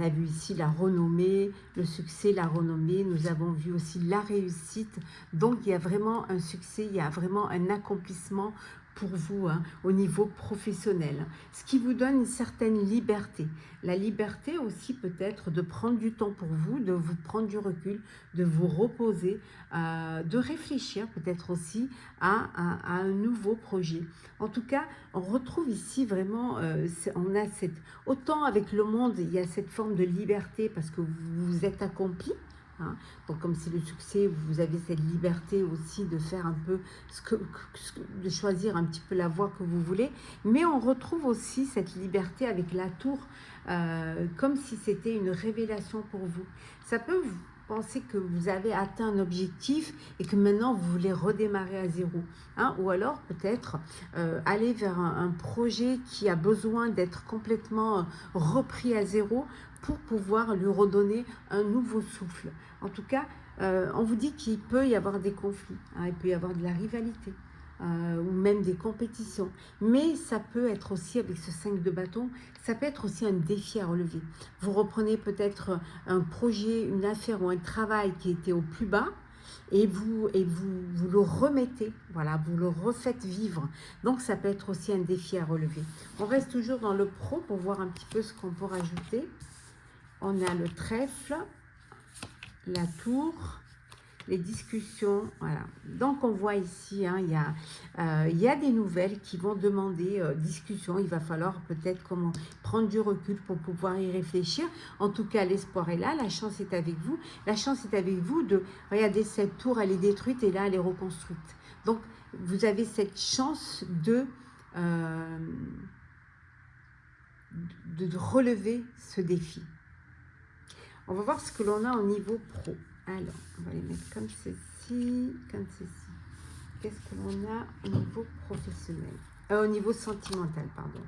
a vu ici la renommée, le succès, la renommée, nous avons vu aussi la réussite. Donc, il y a vraiment un succès, il y a vraiment un accomplissement pour vous, hein, au niveau professionnel, ce qui vous donne une certaine liberté. La liberté aussi peut-être de prendre du temps pour vous, de vous prendre du recul, de vous reposer, de réfléchir peut-être aussi à un nouveau projet. En tout cas, on retrouve ici vraiment, on a cette, autant avec le monde, il y a cette forme de liberté parce que vous vous êtes accompli. Hein. Donc comme c'est le succès, vous avez cette liberté aussi de faire un peu de choisir un petit peu la voie que vous voulez, mais on retrouve aussi cette liberté avec la tour, comme si c'était une révélation pour vous. Ça peut vous penser que vous avez atteint un objectif et que maintenant vous voulez redémarrer à zéro, hein, ou alors peut-être aller vers un projet qui a besoin d'être complètement repris à zéro pour pouvoir lui redonner un nouveau souffle. En tout cas, on vous dit qu'il peut y avoir des conflits, hein, il peut y avoir de la rivalité, ou même des compétitions. Mais ça peut être aussi, avec ce 5 de bâton, ça peut être aussi un défi à relever. Vous reprenez peut-être un projet, une affaire ou un travail qui était au plus bas, et vous le remettez, voilà, vous le refaites vivre. Donc ça peut être aussi un défi à relever. On reste toujours dans le pro pour voir un petit peu ce qu'on peut rajouter. On a le trèfle, la tour, les discussions, voilà. Donc on voit ici, hein, il y a des nouvelles qui vont demander discussion. Il va falloir peut-être prendre du recul pour pouvoir y réfléchir. En tout cas, l'espoir est là, la chance est avec vous. La chance est avec vous de, regardez, cette tour, elle est détruite et là, elle est reconstruite. Donc, vous avez cette chance de relever ce défi. On va voir ce que l'on a au niveau pro. Alors, on va les mettre comme ceci, comme ceci. Qu'est-ce que l'on a au niveau professionnel, au niveau sentimental, pardon.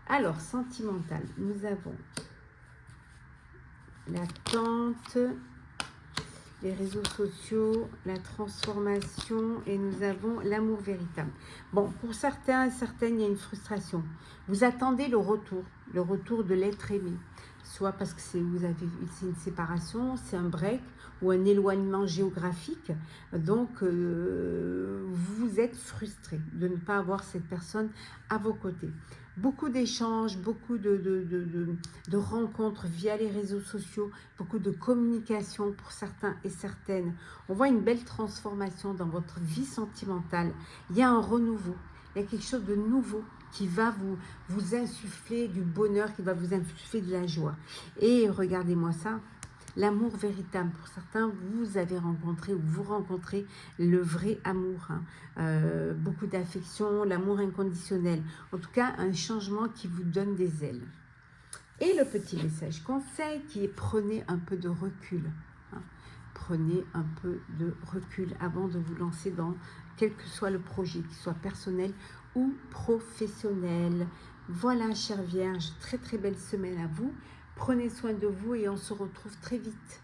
Alors, sentimental, nous avons l'attente, les réseaux sociaux, la transformation et nous avons l'amour véritable. Bon, pour certains et certaines, il y a une frustration. Vous attendez le retour de l'être aimé. Soit parce que c'est une séparation, c'est un break ou un éloignement géographique. Donc, vous êtes frustré de ne pas avoir cette personne à vos côtés. Beaucoup d'échanges, beaucoup de rencontres via les réseaux sociaux, beaucoup de communication pour certains et certaines. On voit une belle transformation dans votre vie sentimentale. Il y a un renouveau, il y a quelque chose de nouveau qui va vous insuffler du bonheur, qui va vous insuffler de la joie. Et regardez-moi ça, l'amour véritable. Pour certains, vous avez rencontré ou vous rencontrez le vrai amour. Hein. Beaucoup d'affection, l'amour inconditionnel. En tout cas, un changement qui vous donne des ailes. Et le petit message conseil qui est prenez un peu de recul. Hein. Prenez un peu de recul avant de vous lancer dans quel que soit le projet, qu'il soit personnel ou professionnel. Voilà, chère Vierge, très très belle semaine à vous. Prenez soin de vous et on se retrouve très vite.